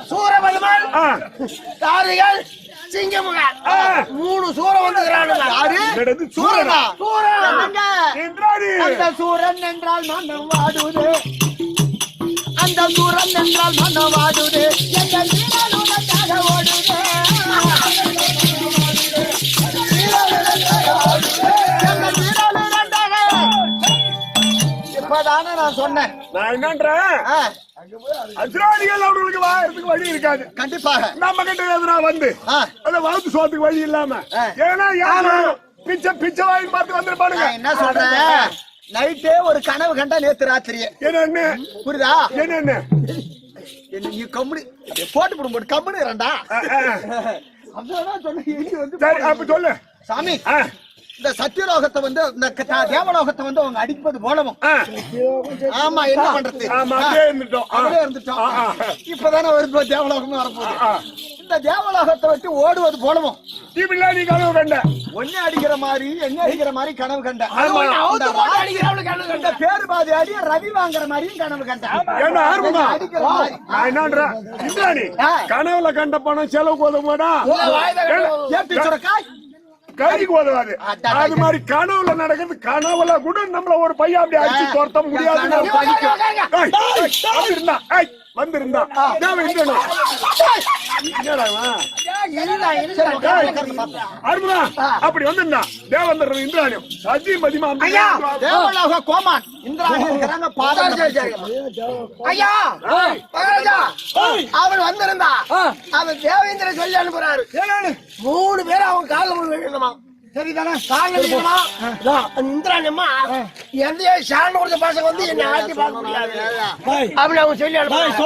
சூரபதுமன் தாரிகள் சிங்கமுகன் 3 சூரம் வந்துக்கிறானுங்க சூரனா அந்த சூரன் என்றால் மனம் வாடுது அந்த சூரன் என்றால் மனம் வாடுது எங்கள் வீரனுக்காக ஓடுது இப்பதானே நான் சொன்னேன் நான் என்னன்றேன் அசுராணிகள் அவர்களுக்கு வாழறதுக்கு வழி இருக்காது கண்டிப்பாக நம்ம கிட்ட எதுனா வந்து அந்த வளர்த்து சோத்துக்கு வழி இல்லாம ஏன்னா யாரும் பிச்சை பிச்சை வாங்கி பார்த்து வந்துருப்பானுங்க நான் என்ன சொல்றேன் நைட்டே ஒரு கனவு கண்டா நேத்து ராத்திரியே என்ன புரியுதா என்ன நீ கம்முனு போட்டு போட்டு கம்முனு இரண்டா சரி அப்ப சொல்லு சாமி இந்த சத்தியலோகத்தை வந்து இந்த தேவலோகத்தை வந்து அவங்க அடிப்பது போலவும் ஆமா என்ன பண்றது அப்படியே இருந்துட்டோம் இப்பதானே ஒரு தேவலோகமே வரப்போகுது இந்த தேவலோகத்தை வச்சு ஓடுவது போலவும் நீ கனவு கண்ட ஒண்ணு அடிக்கிற மாதிரி என்ன அடிக்கிற மாதிரி கனவு கண்ட பேரு பாதி அடி ரவி வாங்குற மாதிரியும் கனவு கண்ட கனவுல கண்ட பணம் செலவுக்கு உதவுமாடா கைக்கு உதவாது அது மாதிரி கனவுல நடக்குது கனவுல கூட நம்மள ஒரு பையன் அப்படி அடிச்சு துரத்த முடியாது வந்திருந்தா அப்படி வந்திருந்தா தேவந்தர் இந்திராணியம் சதி மதிமா தேவலோக கோமான் இந்திராணியம் ஐயா அவன் வந்திருந்தா அவன் தேவேந்திர சொல்லி அனுப்புறாரு 3 பேர் அவங்க காலில் விழுணுமா சரிதானே காலில் விழுணுமா இந்திராணியம்மா எந்த சாணம் கொடுத்த பசங்க வந்து என்னை ஆட்டி பார்க்க முடியாது அப்படி அவங்க சொல்லி அனுப்புறாரு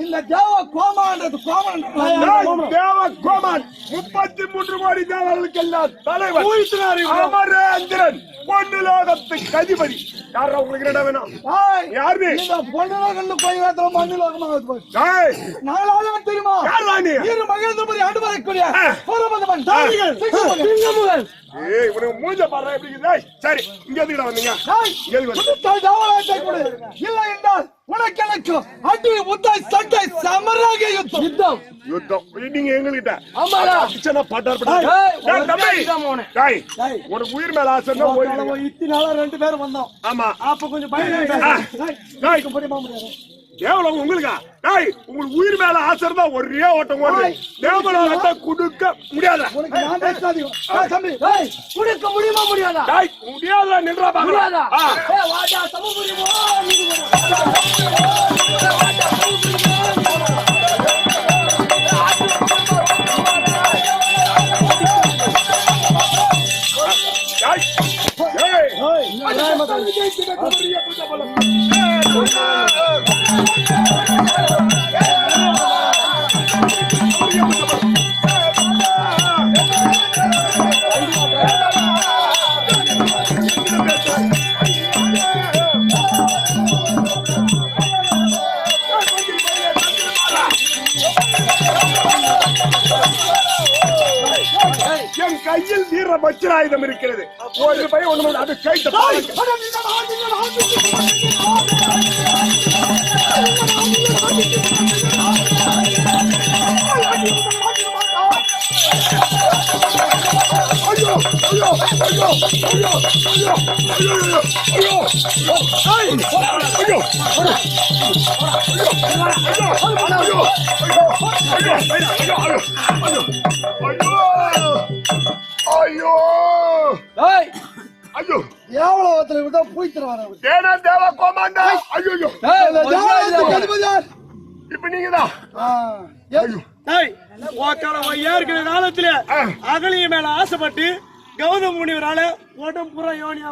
இந்த தேவ கோமான்றது கோமான் 33 கோடி தேவர்களுக்கு எல்லாம் தலைவர் அமரேந்திரன் பொன்னுலோகத்துக்கு அதிபதி யாரா உங்களுக்கு என்ன வேணும் யாரு பொன்னுலோகம் போய் மண்ணுலோகமாக தெரியுமா மகேந்திரபுரி ஆண்டு வரக்கூடிய மூஞ்ச பாரு எப்படி சரி இங்க எதுக்கிட்ட வந்தீங்க இல்லை என்றால் உனக்கு எனக்கு அடி முத்தாய் சட்டை சமராக யுத்தம் யுத்தம் நீங்க எங்ககிட்ட உனக்கு உயிர் மேல ஆசை இத்தனை நாளா 2 பேரும் வந்தோம் ஆமா அப்ப கொஞ்சம் பயம் தேவலோகம் உங்களுக்கா? டேய், உங்களுக்கு உயிர் மேல ஆசை இருந்தா ஒரே ஓட்டம் ஓடு. தேவலோகத்தை கொடுக்க முடியாதா? உனக்கு நான் பேசாதீங்க. தம்பி, டேய், குடுக்க முடியுமா முடியாதா? டேய், முடியாதா? நின்றா பாக்கலாம். வாடா சம முடியுமோ? என் கையில் வீர வஜ்ராயுதம் இருக்கிறது. ஒரு பையன் ஒண்ணு அது கைத்த ஐயோ ஐயோ ஐயோ ஐயோ ஐயோ ஐயோ ஐயோ டேய் ஐயோ தேவலோகத்துல விட்டா போய் தருவாங்க. தேனா தேவ கோமாண்டா ஐயோ டேய், இப்ப நீங்கதான் ஐயோ டேய், உக்கால இருக்கிற காலத்துல அகலிய மேல ஆசைப்பட்டு கௌதம முனிவரால உடம்பு பூரா யோனியா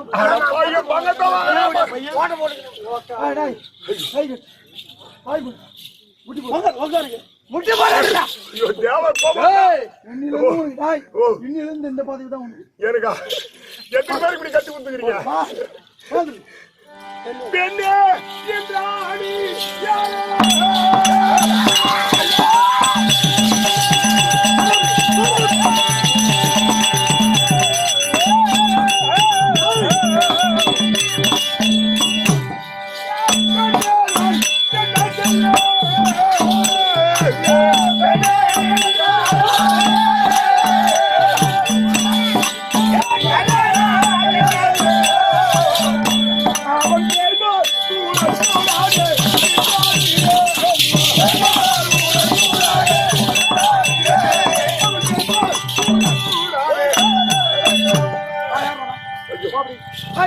முட்டி போடுறா. இன்னிலிருந்து இந்த பதவி தான் உண்டு. எனக்கா எத்தனை பேருக்கு இப்படி கட்டி கொடுத்துக்கிறீங்க? பெண்ணே என்றாடி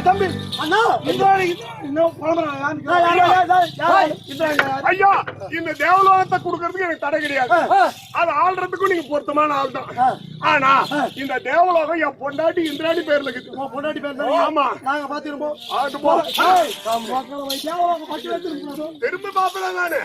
தம்பி, அண்ணா, இன்னும் ஐயா, இந்த தேவலோகத்தை கொடுக்கறதுக்கு எனக்கு தடை கிடையாது. அது ஆள்றதுக்கும் நீங்க பொருத்தமான ஆள் தான். ஆனா இந்த தேவலோகம் என் பொண்டாட்டி இந்திராணி பேர்ல இருக்குது. பொண்டாட்டி பேர் ஆமா, நாங்க பாத்துருப்போம். திரும்ப பாப்பல நானு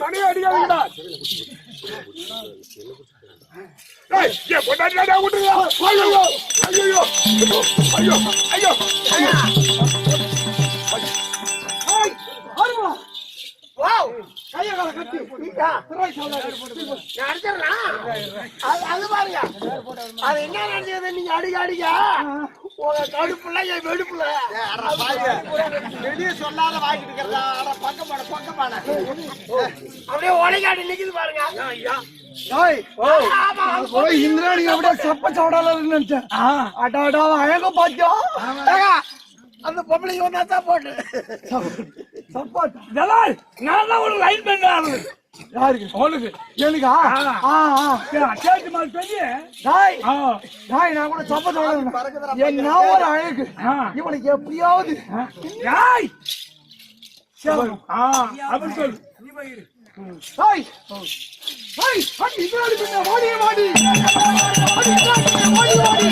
மணி அடிக்காதீங்கடா. என் பொண்டாட்டி விட்டுருங்க. ஐயோ ஐயோ ஐயோ ஐயோ அது என்ன நினைச்சது? நீங்க அடிக்க அடிக்க உங்க கடுப்புல என் வெடுப்புல வெளியே சொல்லாத வாங்கிட்டு இருக்கிறதா? பக்கமான பக்கமான அப்படியே உடைக்காடி நிக்குது பாருங்க. இந்திராணி அப்படியே சப்ப சவடால நினைச்சேன். அடாடா அழக பாத்தியம். அந்த பொம்பளை ஒன்னா தான் போட்டு சப்பாட்டா நான் தான் ஒரு லைன் பண்ண யாருக்கு? அவனுக்கு எனக்கா? சேர்த்து மாதிரி சொல்லி டாய் டாய், நான் கூட சப்ப சவடால என்ன ஒரு அழகு. இவனுக்கு எப்படியாவது அப்படி சொல்லு. ஹாய் ஹாய் ஹாய் இதாடி பின்ன வாடி வாடி ஹாய் இதாடி பின்ன வாடி வாடி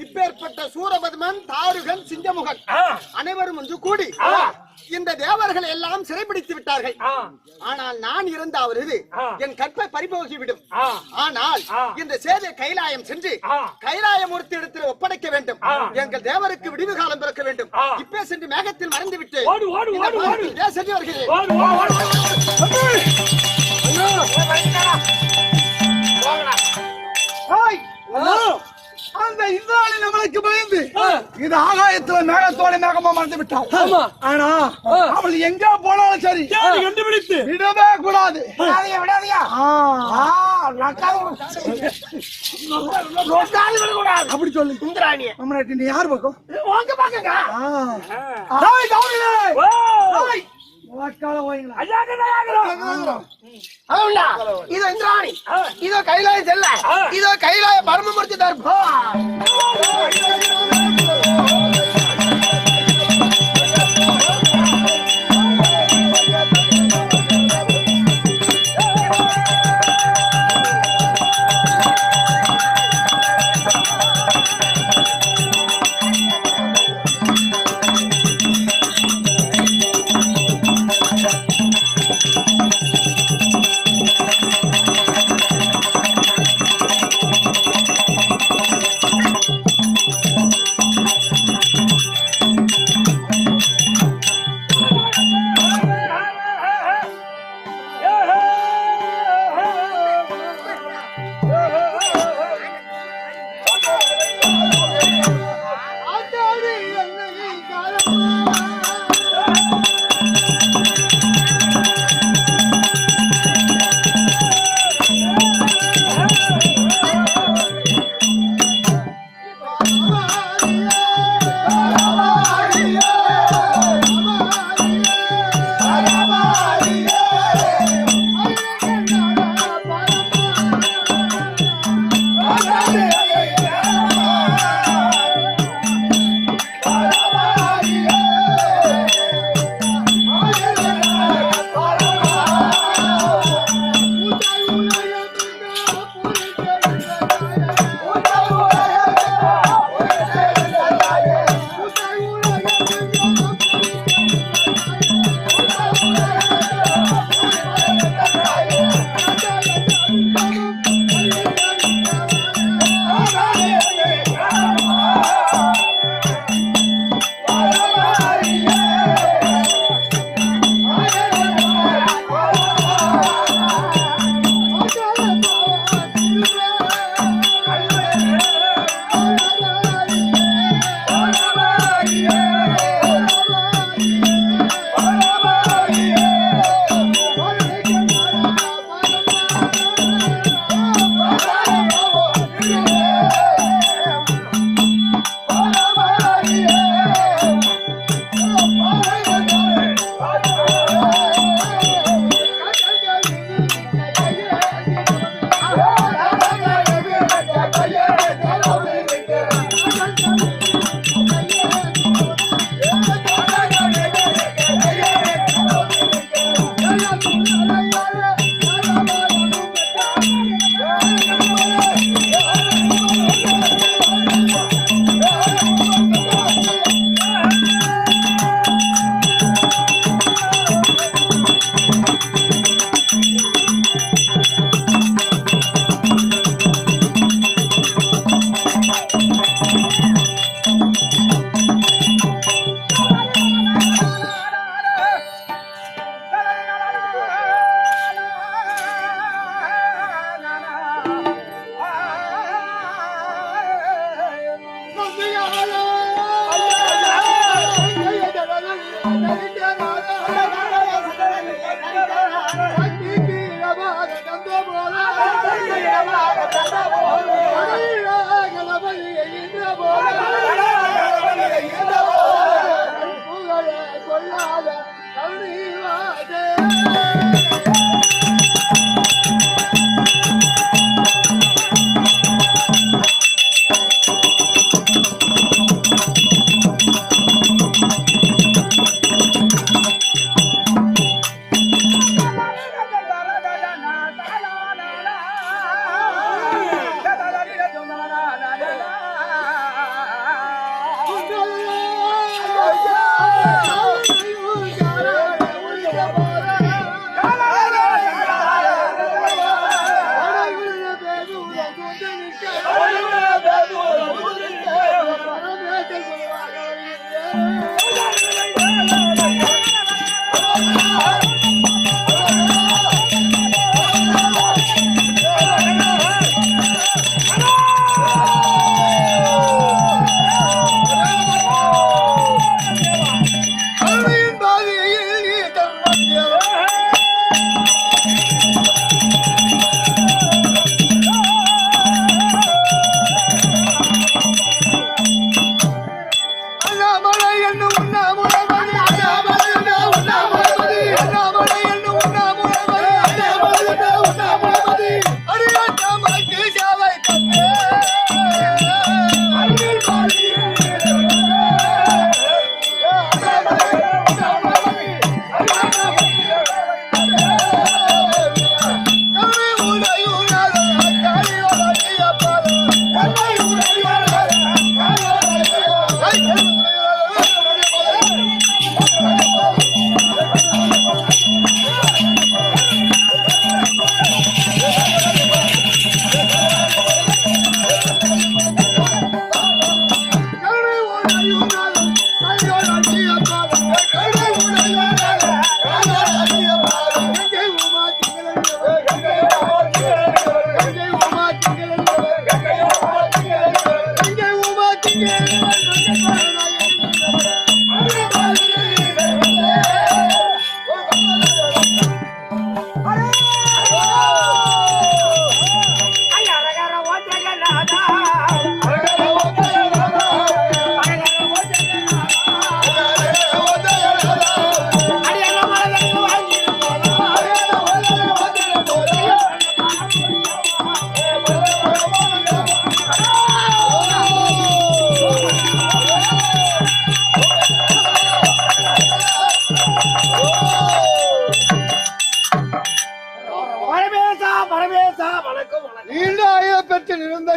இப்பேற்பட்ட சூரபத்மன், தாருகன், சிங்கமுகன் அனைவரும் ஒன்று கூடி இந்த தேவர்கள் எல்லாம் சிறைபிடித்து விட்டார்கள். ஆனால் நான் இருந்தாவது என் கற்பை பறிபோகிவிடும். ஆனால் இந்த சேதை கைலாயம் சென்று கைலாயமூர்த்தி இடத்தில் ஒப்படைக்க வேண்டும். எங்கள் தேவருக்கு விடிவு காலம் பிறக்க வேண்டும். இப்பே சென்று மேகத்தில் மறைந்து விட்டு சென்று வருகிறேன். அந்த இந்திராணி நம்மளுக்கு பயந்து இது ஆகாயத்துல மேகத்தோட மேகமா மறந்து விட்டான். ஆனா அவள் எங்க போனாலும் சரி கண்டுபிடித்து விடவே கூடாது. அப்படி சொல்லு இந்திராணிய நம்ம யார் பக்கம் இதோ இந்திராணி, இதோ கைலாய செல்ல, இதோ கைலாய பரமமூர்த்தி தர்ப்பம்.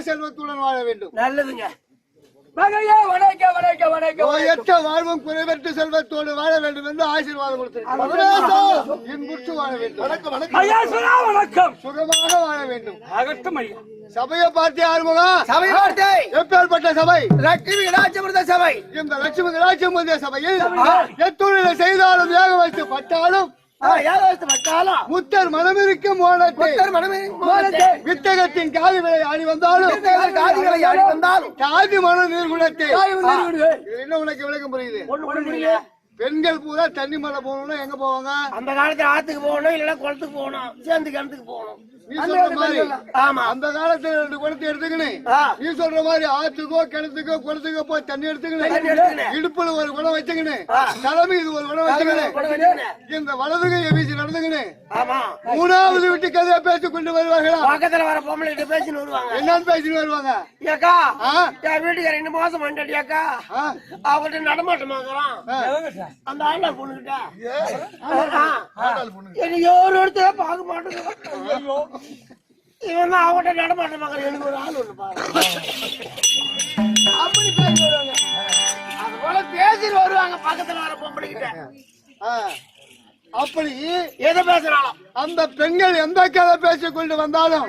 செல்வத்துடன் வாழ வேண்டும். நல்லதுங்க. வாழ்வும் குறைவற்ற செல்வத்தோடு வாழ வேண்டும் என்று ஆசீர்வாதம் கொடுத்திருக்கிறார். இன்புற்று வாழ வேண்டும். வணக்கம். சுகமாக வாழ வேண்டும். அகட்டும் ஐயா. சபையை பார்த்து ஆறுமுகம். சபை பார்த்தே எப்பேற்பட்ட சபை? லட்சுமி கடாட்சமிருத சபை. இந்த லட்சுமி கடாட்சமிருத சபையில் எத்தொழிலை செய்தாலும் வேக வைத்து பட்டாலும் முத்தர் மனமிருக்கும் வித்தகத்தின் காதி விலை ஆடி வந்தாலும் காதி மன நீர்குணத்தை என்ன உனக்கு விளக்கம் புரியுது? பெண்கள் பூரா தண்ணி மலை போகணும்னா எங்க போவாங்க? அந்த காலத்துல ஆத்துக்கு போகணும், இல்லன்னா குளத்துக்கு போகணும், சேர்ந்து கிணத்துக்கு போகணும். நீ சொல்ற மாதிரி அந்த காலத்துல 2 குடத்தை எடுத்துக்கணும். நீ சொல்ற மாதிரி ஆத்துக்கோ கிணத்துக்கோ குளத்துக்கோ போய் தண்ணி எடுத்துக்கணும். இடுப்புல ஒரு குடம் வச்சுக்கணும், தலைமை இது ஒரு குடம் வச்சுக்கணும். இந்த வலதுகை வீசி நடந்துக்கணும். 3வது வீட்டு கதையை பேசி கொண்டு வருவாங்களா? பக்கத்துல வர பொம்பளை கிட்ட பேசின்னு வருவாங்க. என்னன்னு பேசின்னு வருவாங்க? ஏக்கா என் வீட்டுக்கார 2 மாசம் பண்ணிட்டியாக்கா, அவங்கள்ட்ட நடமாட்டமாக்குறான் அந்த ஆண்டாள் பொண்ணுகிட்ட. எனக்கு ஒரு இடத்துல பார்க்க மாட்டேங்க. இவன் தான் அவங்கள்ட்ட நடமாட்டமாக்குற. எனக்கு ஒரு ஆள் ஒண்ணு பாரு. அப்படி பேசி வருவாங்க. அது போல பேசிட்டு வருவாங்க பக்கத்துல வர பொம்பளை கிட்ட. அப்படி எதை பேசுறாலும் அந்த பெண்கள் எந்த கதை பேசிக் கொண்டு வந்தாலும்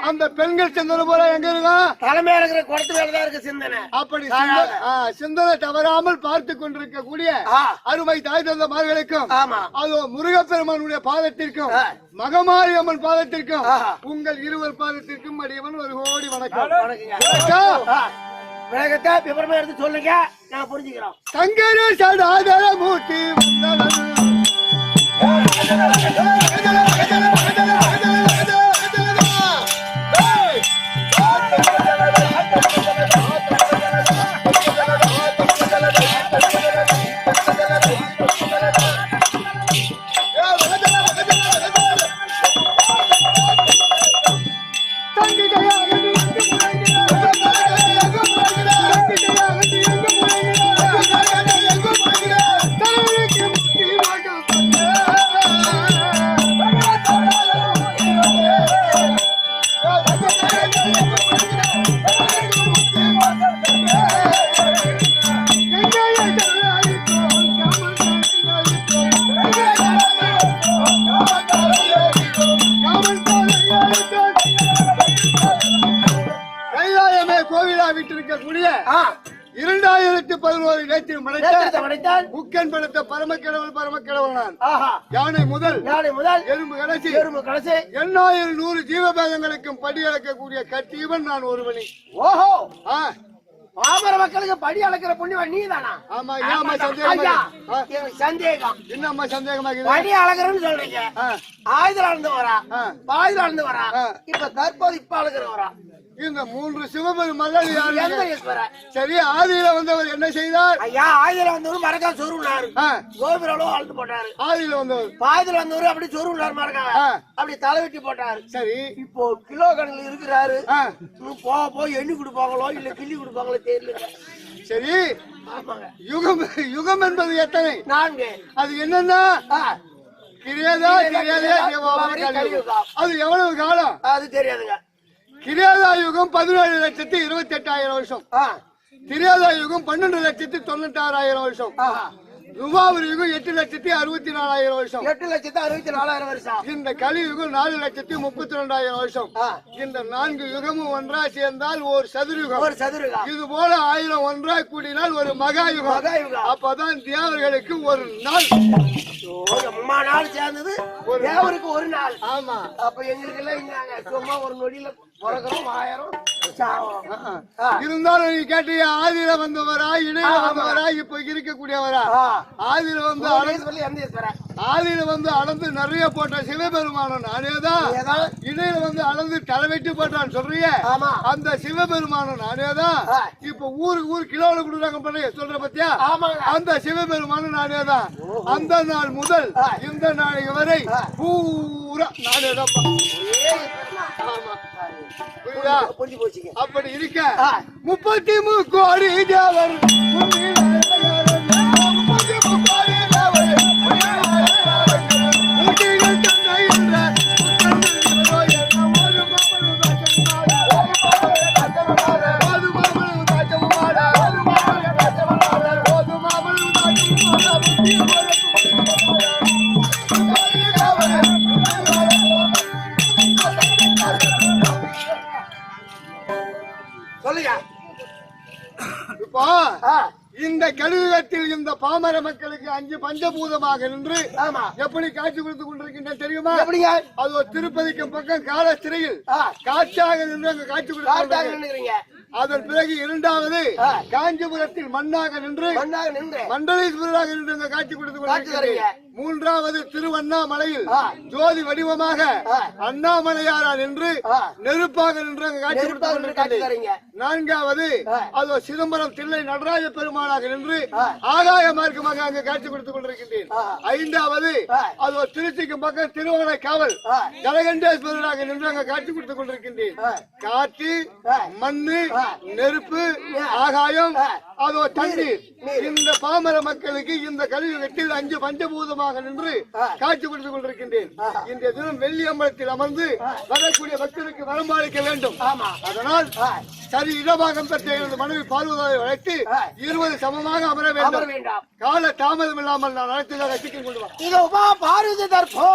அந்த பெண்கள் சிந்தனை போல எங்க இருக்கும்? தலைமையா இருக்கிற குடத்து வேலைதான் இருக்கு சிந்தனை. அப்படி சிந்தனை தவறாமல் பார்த்து கொண்டிருக்கக்கூடிய அருமை தாய் தந்தைமார்களுக்கும் அது முருகப்பெருமானுடைய பாதத்திற்கும் மகமாரி அம்மன் பாதத்திற்கும் உங்கள் இருவர் பாதத்திற்கும் அடியவன் ஒரு கோடி வணக்கம். விளக்கத்தை விவரமா எடுத்து சொல்லுங்க, நான் புரிஞ்சுக்கிறோம். சங்கர சடாதர மூர்த்தி 11 நேத்திரம் படைத்தான் முக்கன் படைத்த பரமக்கிழவன் நான். ஆஹா யானை முதல் எறும்பு கடைசி 8,100 ஜீவபேதங்களுக்கும் படி அளக்கக்கூடிய கட்டியவன் நான் ஒருவனே. ஓஹோ ஆ, பாமர மக்களுக்கு படி அளக்கிற புண்ணியவன் நீதானா? ஆமா. ஏமா சந்தேகமா? எனக்கு சந்தேகம். என்னம்மா சந்தேகமா இருக்குது? படி அளக்கிறன்னு சொல்றீங்க, ஆயுதம் அளந்து வரா, பாயுதம் அளந்து வரா, இப்ப தற்போது அளக்கிற வரா. இந்த 3 சிவபெருமாள் யாரு? எந்த ஈஸ்வரன்? சரி, ஆதியில வந்தவர் என்ன செய்தார்? ஐயா ஆயுதம் வந்தவரு மறக்கா சொருனாரு, கோபுரம் அழுத்து போட்டாரு. ஆதியில வந்தவர் பாயுதல் வந்தவரு அப்படி சொருனாரு மறக்காங்க, அப்படி தலை வெட்டி போட்டாரு. சரி, இப்போ கிலோ கணக்குல இருக்கிறாரு. போய் எண்ணி கொடுப்பாங்களோ இல்ல கிள்ளி கொடுப்பாங்களோ தெரியல. சரி, ஆமாங்க. யுகம் என்பது எத்தனை? 4. அது என்னன்னா கிரியேதா அது எவ்வளவு காலம்? அது தெரியாதுங்க. கிரியேதா யுகம் 17,28,000 வருஷம். கிரியேதா யுகம் 12,96,000 வருஷம். யுகாவரி யுகம் 8,64,400 வருஷம். 8,64,000 வருஷம். இந்த கலியுகம் 4,32,000 வருஷம். இந்த 4 யுகமும் ஒன்றா சேர்ந்தால் ஒரு சதுரயுகம். இது போல 1000 ஒன்றாய் கூடினால் ஒரு மகாயுகம். அப்பதான் தேவர்களுக்கு ஒரு நாள். 3 நாள் சேர்ந்தது தேவருக்கு ஒரு நாள். ஆமா. அப்ப எங்களுக்கு எல்லாம் சும்மா ஒரு நொடியில பிறக்கிறோம் 1000 இருந்தாலும் நீ கேட்டிய ஆதியில வந்தவரா இடையில வந்தவரா இப்ப இருக்கக்கூடியவரா? ஆதியில வந்து ஆதியில வந்து அளந்து நிறைய போட்ட சிவபெருமானன் நானேதான். இடையில வந்து அளந்து தலைவெட்டி போட்டான்னு சொல்றிய அந்த சிவபெருமானன் நானேதான். இப்ப ஊருக்கு கிலோல கொடுக்குறாங்க பண்ண சொல்ற பத்தியா? அந்த சிவபெருமானன் நானேதான். அந்த நாள் முதல் இந்த நாளைக்கு வரை பூரா நானேதான். அப்படி இருக்க 33 கோடி தேவர் இப்போ இந்த கலியுகத்தில் இந்த பாமர மக்களுக்கு 5 பஞ்சபூதமாக நின்று எப்படி காட்சி கொடுத்து கொண்டிருக்கின்ற தெரியுமா? அது ஒரு திருப்பதிக்கு பக்கம் கால சிறையில் காட்சியாக நின்று அங்க காட்சி கொடுத்து. அதன் பிறகு 2வது காஞ்சிபுரத்தில் மண்ணாக நின்று மண்டலேஸ்வரராக நின்று அங்க காட்சி கொடுத்து கொண்டிருக்கிறீங்க. 3வது திருவண்ணாமலையில் ஜோதி வடிவமாக அண்ணாமலையாரா நின்று நெருப்பாக நின்று அங்க காட்சி கொடுத்து கொண்டிருக்கிறீங்க. 4வது அது சிதம்பரம் தில்லை நடராஜ பெருமானாக நின்று ஆகாய மார்க்கமாக அங்கு காட்சி கொடுத்துக் கொண்டிருக்கின்றேன். 5வது அது திருச்சிக்கு பக்கம் திருவண்ணை காவல் ஜலகண்டேஸ்வரராக நின்று அங்க காட்சி கொடுத்துக் கொண்டிருக்கின்றேன். காற்று, மண்ணு, நெருப்பு, ஆகாயம், அதோ தண்ணீர். இந்த பாமர மக்களுக்கு இந்த கலியுகத்தில் 5 பஞ்சபூதமாக நின்று காட்சி கொடுத்துக் கொண்டிருக்கின்றேன். இந்த தினம் வெள்ளி அம்பலத்தில் அமர்ந்து வரக்கூடிய பக்தருக்கு வரம்பாளிக்க வேண்டும். அதனால் சரி இடபாகம் பெற்ற எனது மனைவி பார்வதாவை வளைத்து 20 சமமாக அமர வேண்டும். கால தாமதம் இல்லாமல் நான் அழைத்ததாக சிக்கிக் கொள்வேன். பார்வதி தற்போ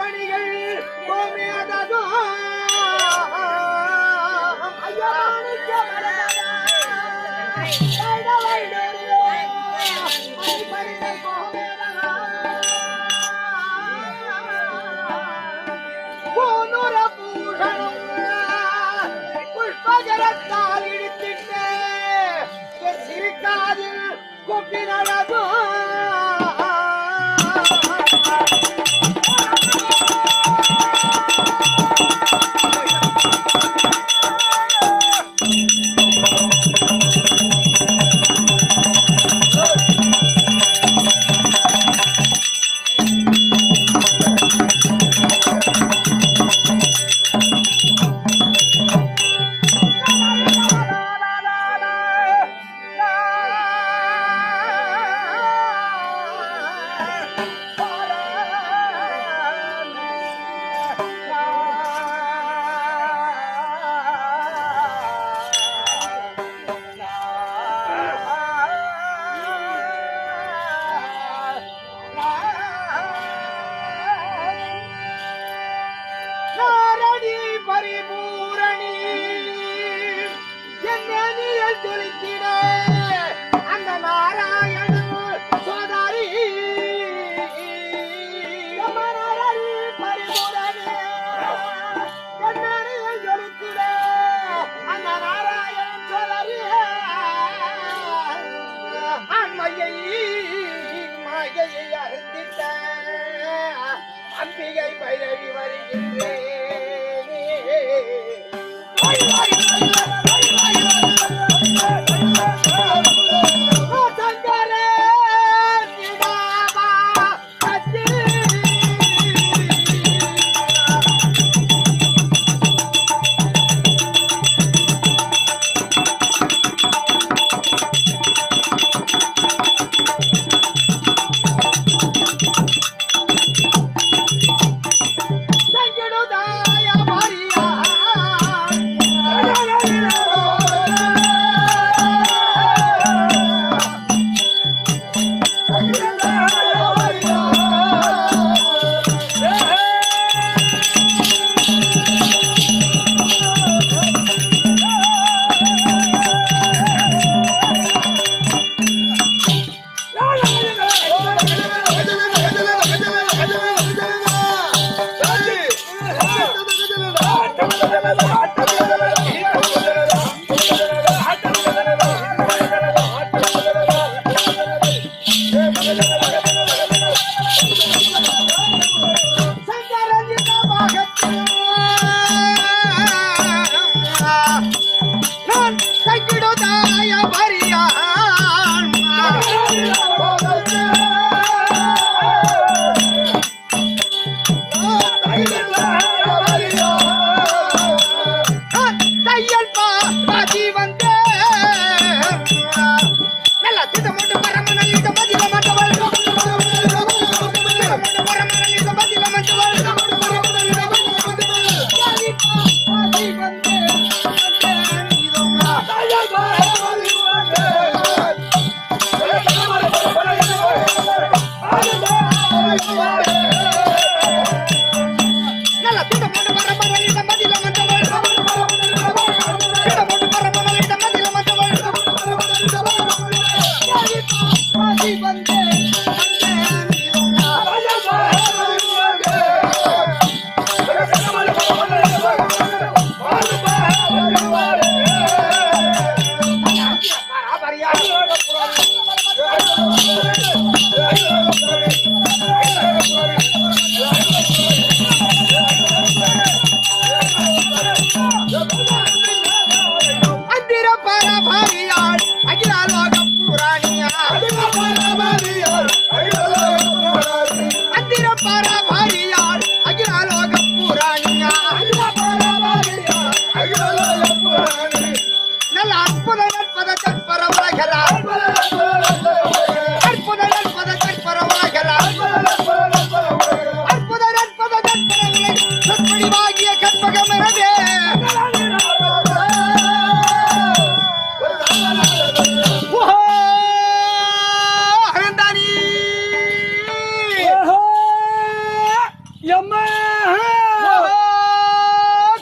மணிகள் கோமியததும் ஐயா புஷ்பஜலத்தால் இடித்திட்டு என் சிறுகாதில் கொப்பினதும் பரிபூரணி என்னியல் துளித்திட அந்த நாராயண சோதரி பரிபூரணி என்னியல் துளித்திட அந்த நாராயணன் சோதரி அம்மையை மாயையை அறுத்திட்ட அம்பிகை பைரவி வருகின்றேன் Maria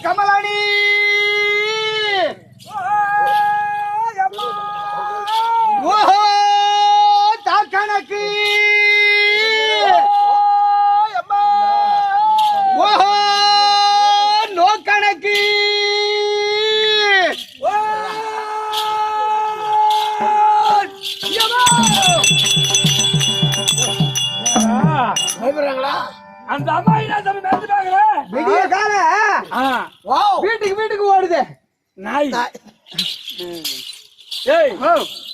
கமலாணி ஓஹோ தாக்கணக்கு ஓஹோ நோ கணக்கு பயப்படுறாங்களா? அந்த அம்மா என்ன தம்பி மேய்ச்சிட்டாங்களே விடிய கால வீட்டுக்கு வீட்டுக்கு ஓடுது நாய் ஏய்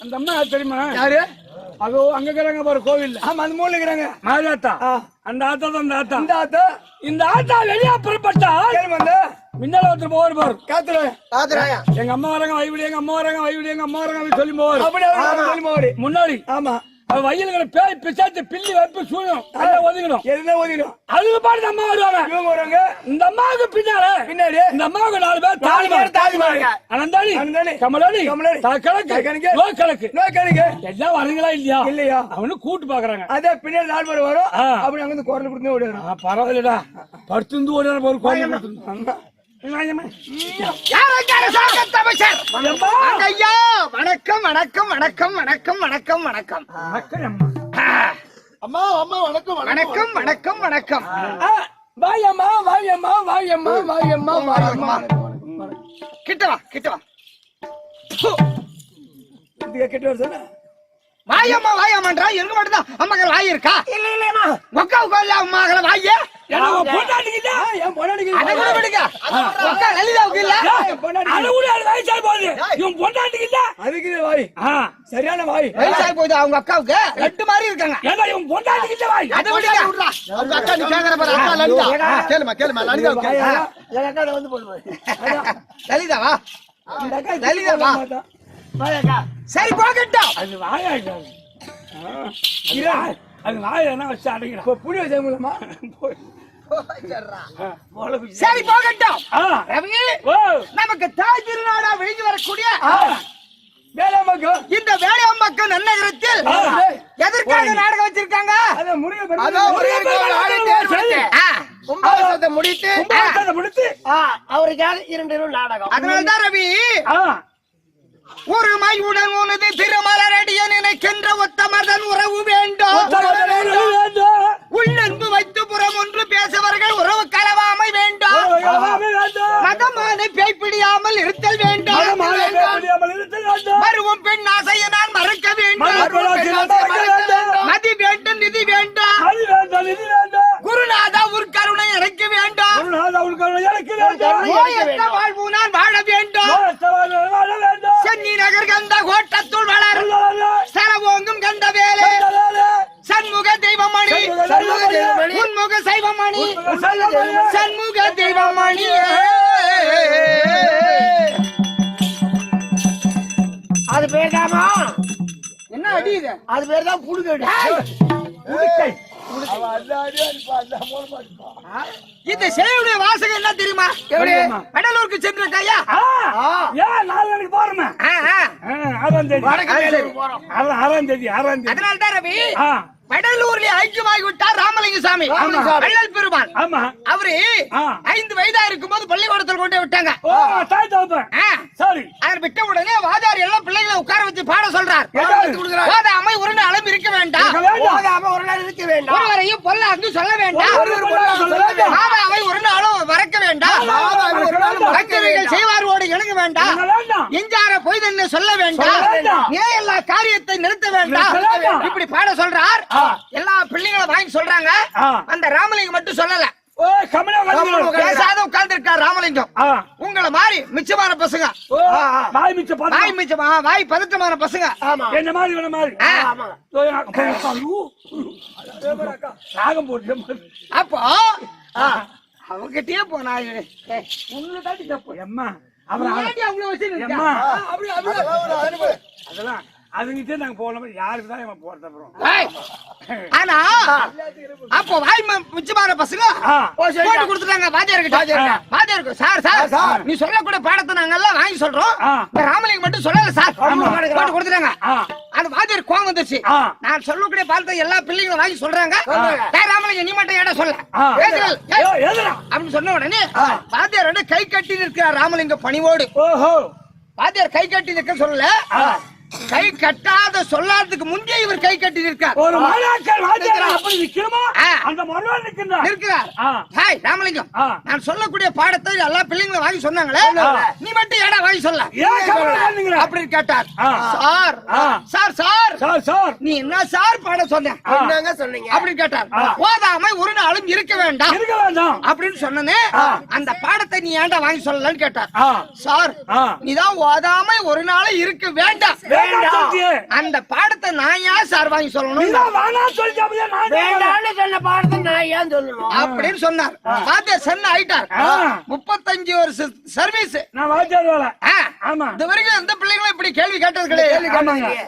அந்த அம்மா யார் தெரியுமா? யாரு? அதோ அங்க இருக்கிறாங்க பாரு கோவில்ல. ஆமா அந்த மூலைல இருக்கிறாங்க. மாரியாத்தா. அந்த ஆத்தா தான் அந்த ஆத்தா. இந்த ஆத்தா இந்த ஆத்தா வெளியே புறப்பட்டா வந்து முன்னால ஒருத்தர் போவார் பாரு. காத்துறாயா எங்க அம்மா வராங்க வைவிடி, எங்க அம்மா வராங்க வைவிடி, எங்க அம்மா வராங்க சொல்லி போவார். அப்படி சொல்லி போவாரு. முன்னாடி ஆமா வயலுங்கிற பேய் பிசாச்சு பில்லி வைப்பு சூழும் ஒதுங்கணும். எதுனா ஓதிடும். அதுக்கு பாட்டு அம்மா வருவாங்க. இவங்க வருவாங்க. இந்த அம்மாவுக்கு பின்னாடி இந்த அம்மாவுக்கு 4 பேர் தாலிமார். அனந்தாளி கமலாளி கணக்கு நோய் கணக்கு எல்லாம் வரீங்களா இல்லையா அவனு கூட்டு பாக்குறாங்க. அதே பின்னாடி 4 பேர் வரும். அப்படி அங்க இருந்து குரல் கொடுத்து ஓடிடுறான். பரவாயில்லடா படுத்து ஓடுற ஒரு கோயில் ஐயா வணக்கம் வணக்கம் வணக்கம் வணக்கம் வணக்கம் வணக்கம் அம்மா அம்மா வணக்கம் வணக்கம் வணக்கம் வணக்கம் வாயம்மா வாயம்மா வாயம்மா வாயம்மா வாயம்மா கிட்ட வா கிட்ட வா கிட்ட வருது வாயம்மா வாயம்மான்றா எங்க மட்டும்தான் அம்மாக்கள் வாய் இருக்கா? இல்ல இல்லம்மா ஒக்காவுக்கு இல்ல அம்மாக்கள் வாயே பொண்டாட்டிக்கிட்ட என் பொண்டாட்டிக்கு அதை கூட விடுங்க. ஒக்கா லலிதாவுக்கு இல்ல அது கூட அது வயசாகி போகுது. இவன் பொண்டாட்டிக்கிட்ட அதுக்கு வாய் சரியான வாய் வயசாகி போகுது அவங்க அக்காவுக்கு லட்டு மாதிரி இருக்காங்க. ஏன்னா இவன் பொண்டாட்டிக்கிட்ட வாய் அதை விடுங்க. அவங்க அக்கா நீ கேக்குற பாரு அக்கா லலிதா கேளுமா லலிதாவுக்கு வந்து போடுவாரு. லலிதாவா இந்த அக்கா லலிதாவா சரி போகட்டும். அது வாயாயிட்டாது. அது வாய என்ன வச்சு அடைக்கிறா புடி வச்ச மூலமா சரி போகட்டும். ரவி ஓ நமக்கு தாய் திருநாடா விழுந்து வரக்கூடிய வேலையம்மாக்கும் இந்த வேலையம்மாக்கும் நன்னகரத்தில் எதற்காக நாடகம் வச்சிருக்காங்க? அதான் முருகன் கும்பாபிஷேகத்தை முடித்து முடிச்சு அவருக்காக 2 நாடகம். அதனால்தான் ரவி ஒரு மையுடன் உனது திருமலரடிய நினைக்கின்ற ஒத்தமர்தன் உறவு வேண்டும். உள்ளன்பு வைத்து புறம் ஒன்று பேசுவர்கள் உறவு கலவாமை வேண்டும். மதமான பேய்பிடியாமல் இருத்தல் வேண்டும். மருவும் பெண் ஆசையை நான் மறக்க வேண்டும். மதி வேண்டும் நிதி வேண்டும். குருநாதா உன் கருணை இறக்க வேண்டும். நோயற்ற வாழ்வு நான் வாழ வேண்டும். சென்னி நகர் கந்த கோட்டத்துள் வளரும் சரவோங்கும் கந்த வேலை சண்முக தெய்வமணி உன்முக சைவமணி சண்முக தெய்வமணி. அது பேர் தாமா என்ன அடி இது? அது பேர் தான் புடுகை. இந்த சேவையுடைய வாசகம் என்ன தெரியுமா? கடலூருக்கு சென்ற கையா ஏன் 4 நாளைக்கு போறோமே 6ஆம் தேதி அதனால்தான் ரவி வடலூர்ல ஐக்கியமாகி விட்டார் ராமலிங்க சாமி வள்ளல் பெருமான். ஆமா அவரு 5 வயதா இருக்கும்போது பள்ளிக்கூடத்தில் கொண்டு விட்டாங்க. சரி அதை விட்ட உடனே வாதாரி எல்லாம் பிள்ளைகளை உட்கார வச்சு பாட சொல்றார். போதாமை ஒரு நாளும் இருக்க வேண்டாம். ஒரு நாள் இருக்க வேண்டாம். ஒருவரையும் பொல்லாங்கு சொல்ல வேண்டாம். மாதாவை ஒரு நாளும் மறக்க வேண்டாம். பக்தர்கள் செய்வாரோடு இணங்க வேண்டாம். எஞ்சார பொய் தன்னை சொல்ல வேண்டாம். ஏன் எல்லா காரியத்தை நிறுத்த வேண்டாம். இப்படி பாட சொல்றார். எல்லா பிள்ளைங்களும் வாங்கி சொல்றாங்க. அந்த ராமலிங்கம் மட்டும் சொல்லல. பேசாத உட்கார்ந்து இருக்கார் ராமலிங்கம். உங்களை மாதிரி மிச்சமான பசங்க வாய் பதட்டமான பசங்க என்ன மாதிரி அப்போ அவங்கிட்டயே போனா உன்னை தாண்டி தப்பு. அம்மா அவங்கள வச்சு அதெல்லாம் அதுங்கிட்டே நாங்க போகலாம் யாருக்குதான் இவன் போறது அப்புறம் ஆனா அப்போ வாய் மிச்சமான பசங்க போட்டு கொடுத்துட்டாங்க வாத்தியாருக்கு. சார் நீ சொல்லக்கூடிய பாடத்தை நாங்க எல்லாம் வாங்கி சொல்றோம், ராமலிங்கம் மட்டும் சொல்லல சார் போட்டு கொடுத்துட்டாங்க. அந்த வாத்தியார் கோவம் வந்துருச்சு. நான் சொல்லக்கூடிய பாடத்தை எல்லா பிள்ளைங்களும் வாங்கி சொல்றாங்க, ராமலிங்கம் நீ மட்டும் ஏடா சொல்ல அப்படின்னு சொன்ன உடனே வாத்தியார் கை கட்டி நிற்கிறார் ராமலிங்கம் பணிவோடு. வாத்தியார் கை கட்டி நிற்க சொல்லல, கை கட்டாத சொல்லாததுக்கு முன்னே இவர் கை கட்டி நிற்கிறார். ஒரு மாணாக்கர் வாத்தியார் அப்படி நிக்கணுமா அந்த மறுநாள் நிற்கிறார். ஹாய் ராமலிங்கம், நான் சொல்லக்கூடிய பாடத்தை எல்லா பிள்ளைங்களும் வாங்கி சொன்னாங்களே, நீ மட்டும் ஏடா வாங்கி சொல்ல அப்படின்னு கேட்டார். சார் நீ என்ன சார் பாட சொன்னீங்க அப்படின்னு கேட்டார். ஓதாமை ஒரு நாளும் இருக்க வேண்டாம் அப்படின்னு சொன்னே, அந்த பாடத்தை நீ ஏன்டா வாங்கி சொல்லலன்னு கேட்டார். சார் நீதான் ஓதாமை ஒரு நாளும் இருக்க வேண்டாம், அந்த பாடத்தை நான் ஏன் சார் வாங்கி சொல்லணும் சொன்ன பாடத்தை நான் ஏன் சொல்லணும் அப்படின்னு சொன்னார். வாத்தியார் சென்னை ஆயிட்டார். 35 வருஷம் சர்வீஸ். இது வரைக்கும் எந்த பிள்ளைங்களும் இப்படி கேள்வி கேட்டது கிடையாது.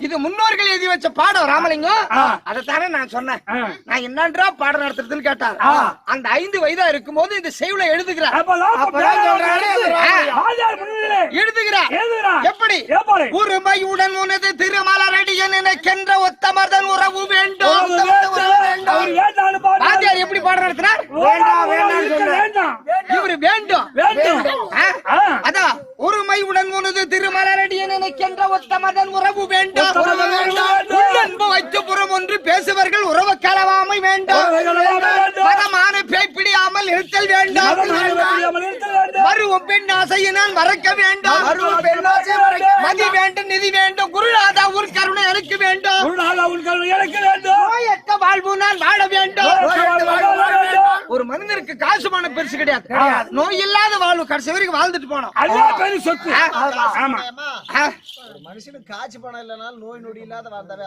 இது முன்னோர்கள் எழுதி வச்ச பாடம் ராமலிங்கம், அதைத்தானே நான் சொன்னேன். நான் என்னன்றா பாடம் நடத்துறதுன்னு கேட்டார். அந்த 5 வயதா இருக்கும் போது இந்த செய்யுளை எழுதுகிறார். எப்படி உரிமையுடன் உனது திருமலரடியன் நினைக்கின்ற ஒத்தமர்தன் உறவு வேண்டும். வாத்தியார் எப்படி பாடம் நடத்தினார்? இவரு வேண்டும் அதான் உரிமையுடன் உனது திருமலரடியன் நினைக்கின்ற ஒத்தமர்தன் உறவு வேண்டும். உள்ளன்பு வைத்து புறம் ஒன்று பேசுவர்கள் உறவு கலவாமை வேண்டும். மதமான பேய்பிடியாமல் இருத்தல் வேண்டும். மறுவும் பெண் ஆசையினால் மறக்க வேண்டும். மதி வேண்டும், நிதி வேண்டும். குருநாதா உன் கருணை எனக்கு வேண்டும். வாழ்வு நான் வாழ வேண்டும். ஒரு மனிதனுக்கு காசு பணம் பெருசு கிடையாது, நோய் இல்லாத வாழ்வு கடைசி வரைக்கும் வாழ்ந்துட்டு போனோம். மனுஷனுக்கு காசு பணம் இல்லனால நோய் நொடி இல்லாத வாழ்ந்தாவே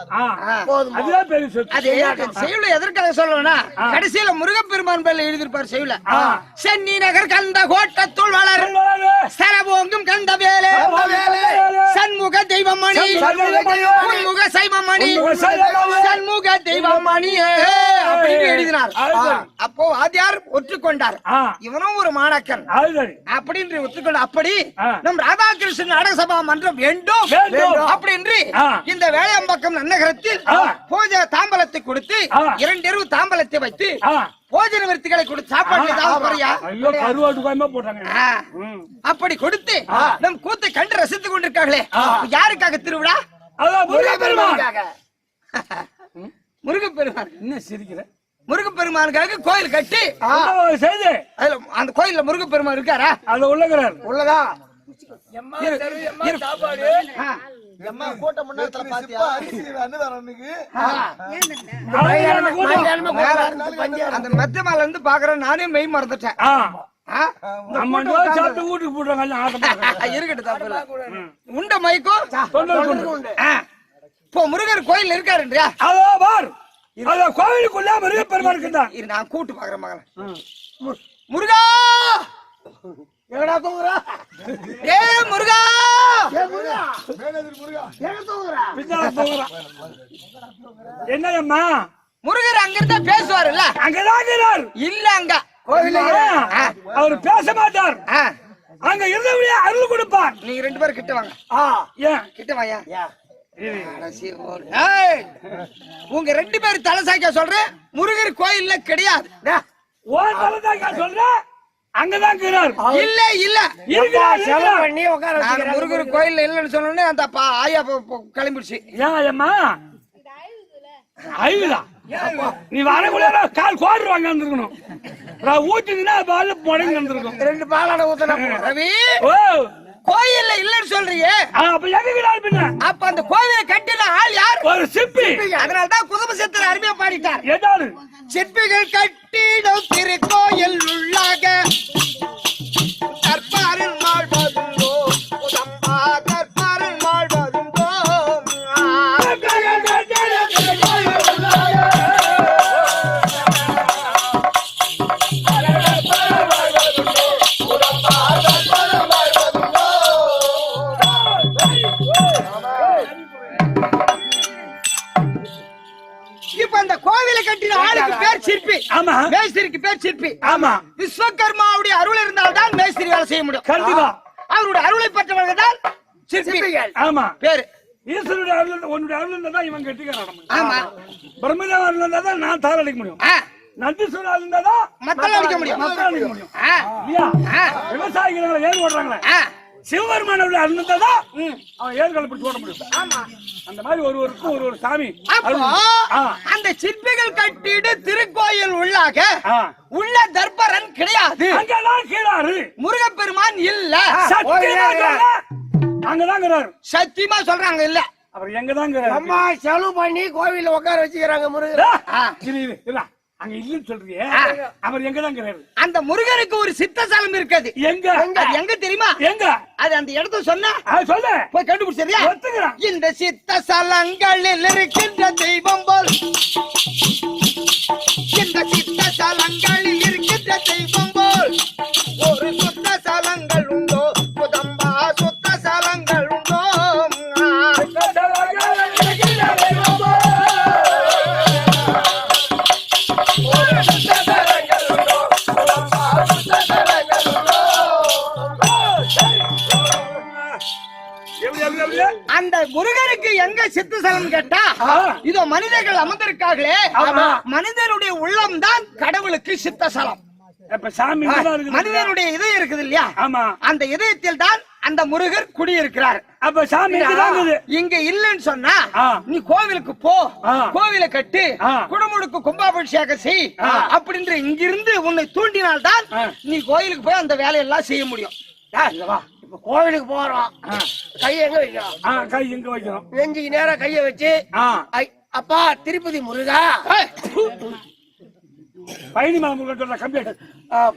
செய்யுளை எதற்காக சொல்லணும்னா, கடைசியில முருகப்பெருமான் பேர்ல எழுதியிருப்பார் செய்யுளை. சென்னி நகர் கந்த கோட்டத்துள் வளரும் சரபோங்கும் கந்த வேலே சண்முக தெய்வமணி முக சைவமணி சண்முக தெய்வமணி அப்படின்னு எழுதினார். அப்போ வாத்தியார் ஒற்றுக்கொண்டார், இவனும் ஒரு மாணாக்கன் அப்படின்னு ஒத்துக்கொண்டார். அப்படி நம் ராதாகிருஷ்ணன் நாடக சபா மன்றம் வேண்டும் அப்படின்னு இந்த வேலையம்பக்கம் நன்னகரத்தில் பூஜை தாம்பலத்தை கொடுத்து 2 இரவு தாம்பலத்தை வைத்து போஜன விருத்திகளை கொடுத்து சாப்பாடு அப்படி கொடுத்து நம் கூத்தை கண்டு ரசித்துக் கொண்டிருக்காங்களே. யாருக்காக திருவிழா? முருகப்பெருமான். என்ன சிரிக்கிற? முருகப்பெருமானுக்காக கோயில் கட்டி அந்த கோயில்ல முருகப்பெருமான் இருக்காரா? அதுல உள்ளதா அந்த மெத்தமால இருந்து பாக்குறேன், நானே மெய் மறந்துட்டேன். இருக்கட்டும், உண்ட மயக்கும் இப்போ முருகர் கோயில் இருக்காருன்றியா? கோயிலுக்குள்ள முருகப்பெருமான் இருக்குதான். நான் கூட்டு பாக்குறேன் மகன். முருகா எங்கடா தூங்குறா? ஏ முருகா என்னம்மா முருகர் அங்கிருந்தா பேசுவாருல்ல? அங்கதான் இல்ல, அங்க அவர் பேச மாட்டார். அங்க இருந்தவரையே அருள் கொடுப்பார். நீங்க 2 பேரும் கிட்ட வாங்க. ஏன் கிட்ட வாயா? உங்க 2 பேரும் தலை சாய்க்க சொல்றேன், முருகர் கோயில்ல கிடையாது. தலை சாய்க்க சொல்றேன், அங்கதான் இல்ல இல்ல முருகர் கோயில் இல்லன்னு சொன்னோடனே அந்த ஆயா கிளம்பிடுச்சு. ஏம்மா ஐயா நீ வரக்குள்ள கால் கோடு வாங்க வந்துருக்கணும். ஊத்துனா பால் முடங்கி வந்துருக்கும். 2 பாலாட ஊத்தணும். ரவி கோயில்ல இல்லன்னு சொல்றீங்க, அப்ப எங்க பின்ன? அப்ப அந்த கோயிலை கட்டின ஆள் யார்? ஒரு சிற்பி. அதனாலதான் குதும சித்தர் அருமையா பாடிட்டார். ஏதாவது சிற்பிகள் கட்டிடும் திருக்கோயில் உள்ளாக கற்பாரின் வாழ்வதுண்டோ உதம்பா கற்பாரின் வாழ்வதுண்டோ சிற்பி. ஆமா. மேஸ்திரிக்கு பேர் சிற்பி. ஆமா. விஸ்வகர்மாவுடைய அருள் இருந்தால்தான் மேஸ்திரி வேலை செய்ய முடியும். கண்டிப்பா. அவருடைய அருளை பெற்றவர்கள் தான் சிற்பிகள். ஆமா. பேரு ஈஸ்வருடைய அருள், உன்னுடைய அருள் இருந்தா தான் இவன் கெட்டிக்காரன். ஆமா. பிரம்மதேவ அருள் இருந்தா தான் நான் தார அடிக்க முடியும். நந்தீஸ்வரர் அருள் இருந்தா தான் மக்கள் அடிக்க முடியும். மக்கள் அடிக்க முடியும். இல்லையா? விவசாயிகள் ஏர் ஓடுறாங்களே, சிவபெருமானுடைய அருள் இருந்தா தான் அவன் ஏர்களை பிடிச்சு ஓட முடியும். ஆமா. அந்த மாதிரி ஒருவருக்கும் ஒரு சாமி. அந்த சிற்பிகள் கட்டிடு திருக்கோயில் உள்ளாக உள்ள தர்பரன் கிடையாது. அங்கதான் கீழாரு முருகப்பெருமான் இல்ல. அங்கதான் சத்தியமா சொல்றாங்க இல்ல. அவர் எங்கதான் அம்மா செலவு பண்ணி கோவில்ல உட்கார வச்சுக்கிறாங்க முருகன். அங்க இல்லன்னு சொல்றியே, அவர் எங்கதான்? அந்த முருகனுக்கு ஒரு சித்தஸ்தலம் இருக்குது. எங்க? எங்க தெரியுமா? எங்க? அது அந்த இடத்த சொன்னா சொல்லு, போய் கண்டுபிடிச்சியா? இந்த சித்தஸ்தலங்களில் இருக்கின்ற தெய்வம் போல், இந்த சித்தஸ்தலங்களில் இருக்கின்ற தெய்வம் போல் ஒரு சுத்த ஸ்தலங்கள் உண்டோ புதம்பா? சுத்த ஸ்தலங்கள் உண்டோ? அந்த முருகனுக்கு எங்க சித்தஸ்தலம் கேட்டா, இதோ மனிதர்கள் அமர்ந்திருக்காங்களே, மனிதனுடைய உள்ளம் தான் கடவுளுக்கு சித்தஸ்தலம். மனிதனுடைய இதயம் இருக்குது இல்லையா? அந்த இதயத்தில் தான் அந்த முருகர் குடியிருக்கிறார். அப்ப சாமி இங்க இல்லன்னு சொன்னா நீ கோவிலுக்கு போ, கோவிலை கட்டு, குடமுழுக்கு கும்பாபிஷேகம் செய் அப்படின்ற இங்கிருந்து உன்னை தூண்டினால்தான் நீ கோயிலுக்கு போய் அந்த வேலையெல்லாம் செய்ய முடியும். இப்ப கோவிலுக்கு போறோம், கையை எங்க வைக்கிறோம்? கை எங்க வைக்கிறோம்? நெஞ்சுக்கு நேரா கைய வச்சு அப்பா திருப்பதி முருகா, பழனி மலை முருகன் சொல்ற கம்ப்யூட்டர்,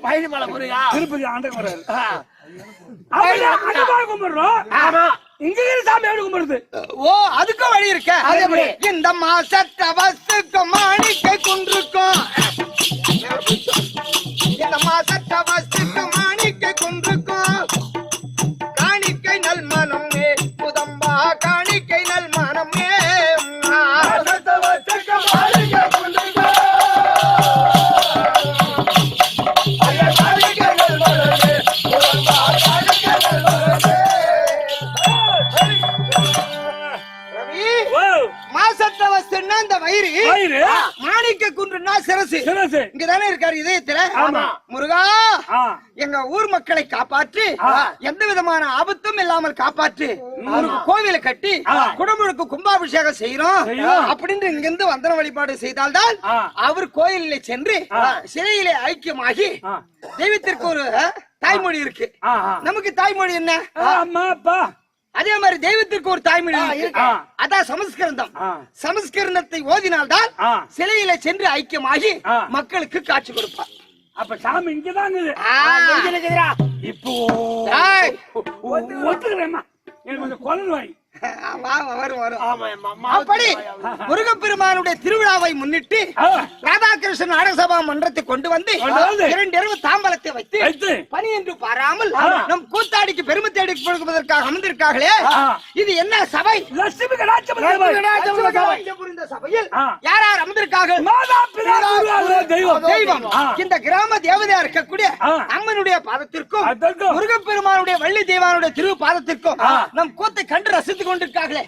பழனி மலை முருகா, திருப்பதி ஆண்டை வர்றாரு. கும்பிடுறோம். இங்க சாமி எப்படி கும்பிடுறது? ஓ, அதுக்கும் வழி இருக்க. இந்த மாசத்த வஸ்துக்கு மாணிக்கை குன்றுக்கும், இந்த மாசத்த வஸ்துக்கு மாணிக்கை குன்றுக்கும், காணிக்கை நல் மனமே புதம்பா, காணிக்கை நல் மனமே. மாணிக்க குன்றுனா சிரசு. இங்கதானே இருக்காரு இதயத்துல. முருகா, எங்க ஊர் மக்களை காப்பாற்று, எந்த விதமான ஆபத்தும் இல்லாமல் காப்பாற்று, கோவிலை கட்டி குடமுழுக்கு கும்பாபிஷேகம் செய்யறோம் அப்படின்னு இங்கிருந்து வந்தன வழிபாடு செய்தால்தான் அவர் கோயிலில் சென்று சிலையிலே ஐக்கியமாகி, தெய்வத்திற்கு ஒரு தாய்மொழி இருக்கு. நமக்கு தாய்மொழி என்ன? அம்மா அப்பா. அதே மாதிரி தெய்வத்திற்கு ஒரு தாய்மொழி இருக்கு, அதான் சமஸ்கிருதம். சமஸ்கிருதத்தை ஓதினால்தான் சிலையில சென்று ஐக்கியமாகி மக்களுக்கு காட்சி கொடுப்பார். அப்ப சாமி இங்கதான் இப்போ ஒத்துக்கிறேம்மா, எனக்கு கொஞ்சம் குரல் வாய். அப்படி முருகப்பெருமானுடைய திருவிழாவை முன்னிட்டு ராதாகிருஷ்ணன் நாடகசபா மன்றத்தை கொண்டு வந்து 2 தாம்பலத்தை வைத்து பணி என்று பாராமல் நம் கூத்தாடிக்கு பெருமை தேடி கொடுப்பதற்காக அமர்ந்திருக்கார்களே, இது என்ன சபை? லட்சுமி கடாட்சம் புரிந்த சபையில் யார் யார் அமர்ந்திருக்கார்கள்? தெய்வம். இந்த கிராம தேவதையா இருக்கக்கூடிய அம்மனுடைய பாதத்திற்கும் முருகப்பெருமானுடைய வள்ளி தெய்வானுடைய திரு பாதத்திற்கும் நம் கூத்தை கண்டு ரசித்துக் கொண்டிருக்கார்களே,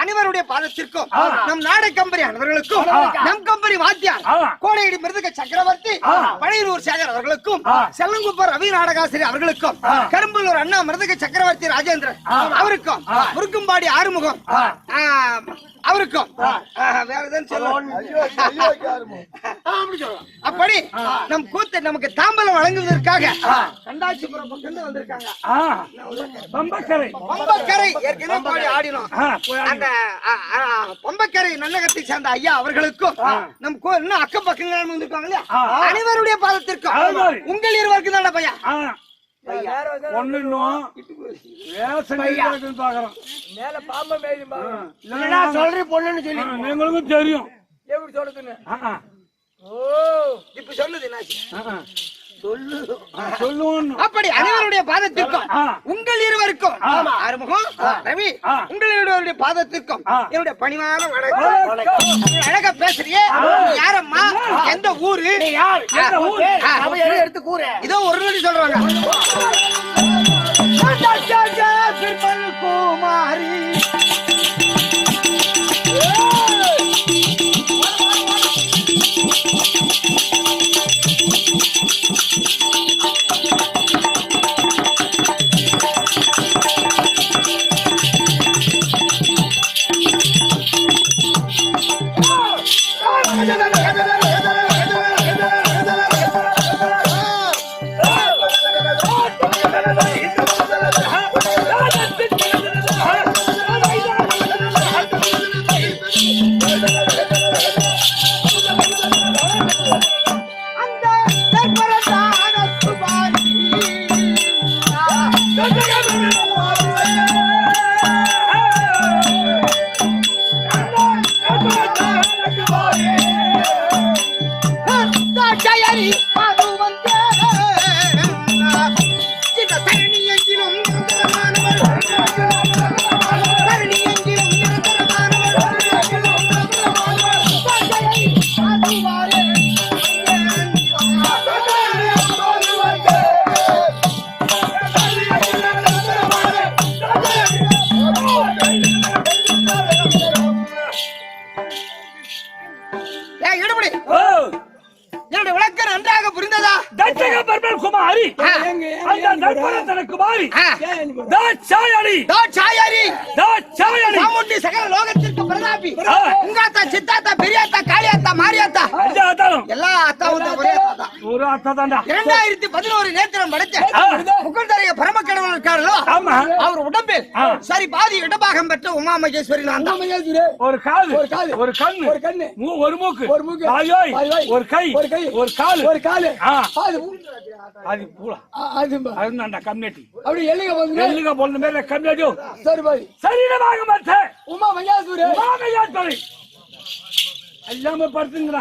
அனைவருடைய பாதத்திற்கும் நம் நாடக கம்பெனி அனைவர்களுக்கும், நம் கம்பெனி வாத்தியார் கோடையடி மிருதக சக்கரவர்த்தி பழையூர் சேகர் அவர்களுக்கும், செல்லங்குப்பர் ரவி நாடகாசிரியர் அவர்களுக்கும், கரும்பலூர் அண்ணா மிருதக சக்கரவர்த்தி ராஜேந்திரன் அவருக்கும், முருக்கும்பாடி ஆறுமுகம் அவருக்கும், வேற எதுவும் சொல்லுவோம். அப்படி நம் கூத்தை நமக்கு தாம்பலம் வழங்குவதற்காக கண்டாச்சிபுரம் பக்கம் வந்திருக்காங்க. பம்பக்கரை ஏற்கனவே பாடி ஆடினோம். அந்த பம்பக்கரை நல்லகத்தை சேர்ந்த ஐயா அவர்களுக்கும், நம் இன்னும் அக்கம் பக்கங்கள் வந்திருக்காங்க இல்லையா, அனைவருடைய பாதத்திற்கும் உங்கள் இருவருக்கு தானே பையா எங்களுக்கும் தெரியும். இப்ப சொல்லுது சொல்லுவோம். அப்படி அனைவருடைய பாதத்திற்கும் உங்கள் இருவருக்கும் ஆறுமுகம் ரவி உங்கள் இருவருடைய பாதத்திற்கும் என்னுடைய பணிவான வணக்கம். அழகா பேசுறியே யாரம்மா எந்த ஊரு எடுத்து கூறு. இதோ ஒரு நொடி சொல்றாங்க. குமாரி என்னுடைய விளக்கம் நன்றாக புரிந்ததா? தட்சக பர்மன் குமாரி அந்த தர்பரதன குமாரி தாட்சாயணி சாமுண்டி சகல லோகத்திற்கு பிரதாபி உங்காத்தா சித்தாத்தா பெரியாத்தா காளியாத்தா மாரியாத்தா எல்லா அத்தாவும் ஒரே அத்தா ஒரு அத்தா தான்டா. 2011 நேத்திரம் படைச்ச முகந்தரைய பரமக்கடவுள் இருக்காரோ அவர் உடம்பில் சரி பாதி இடபாகம் பெற்ற உமா மகேஸ்வரி நான் தான். ஒரு காது ஒரு கண்ணு ஒரு மூக்கு வாயோய் ஒரு கை ஒரு கால் அது பூலா அதுதான்டா கம்யூனிட்டி அப்படி எல்லுக பொழுது மேல கம்யூனிட்டி சரி பாய் சரீரமாக மாற்ற உமா மகேஸ்வரி எல்லாமே படுத்துங்களா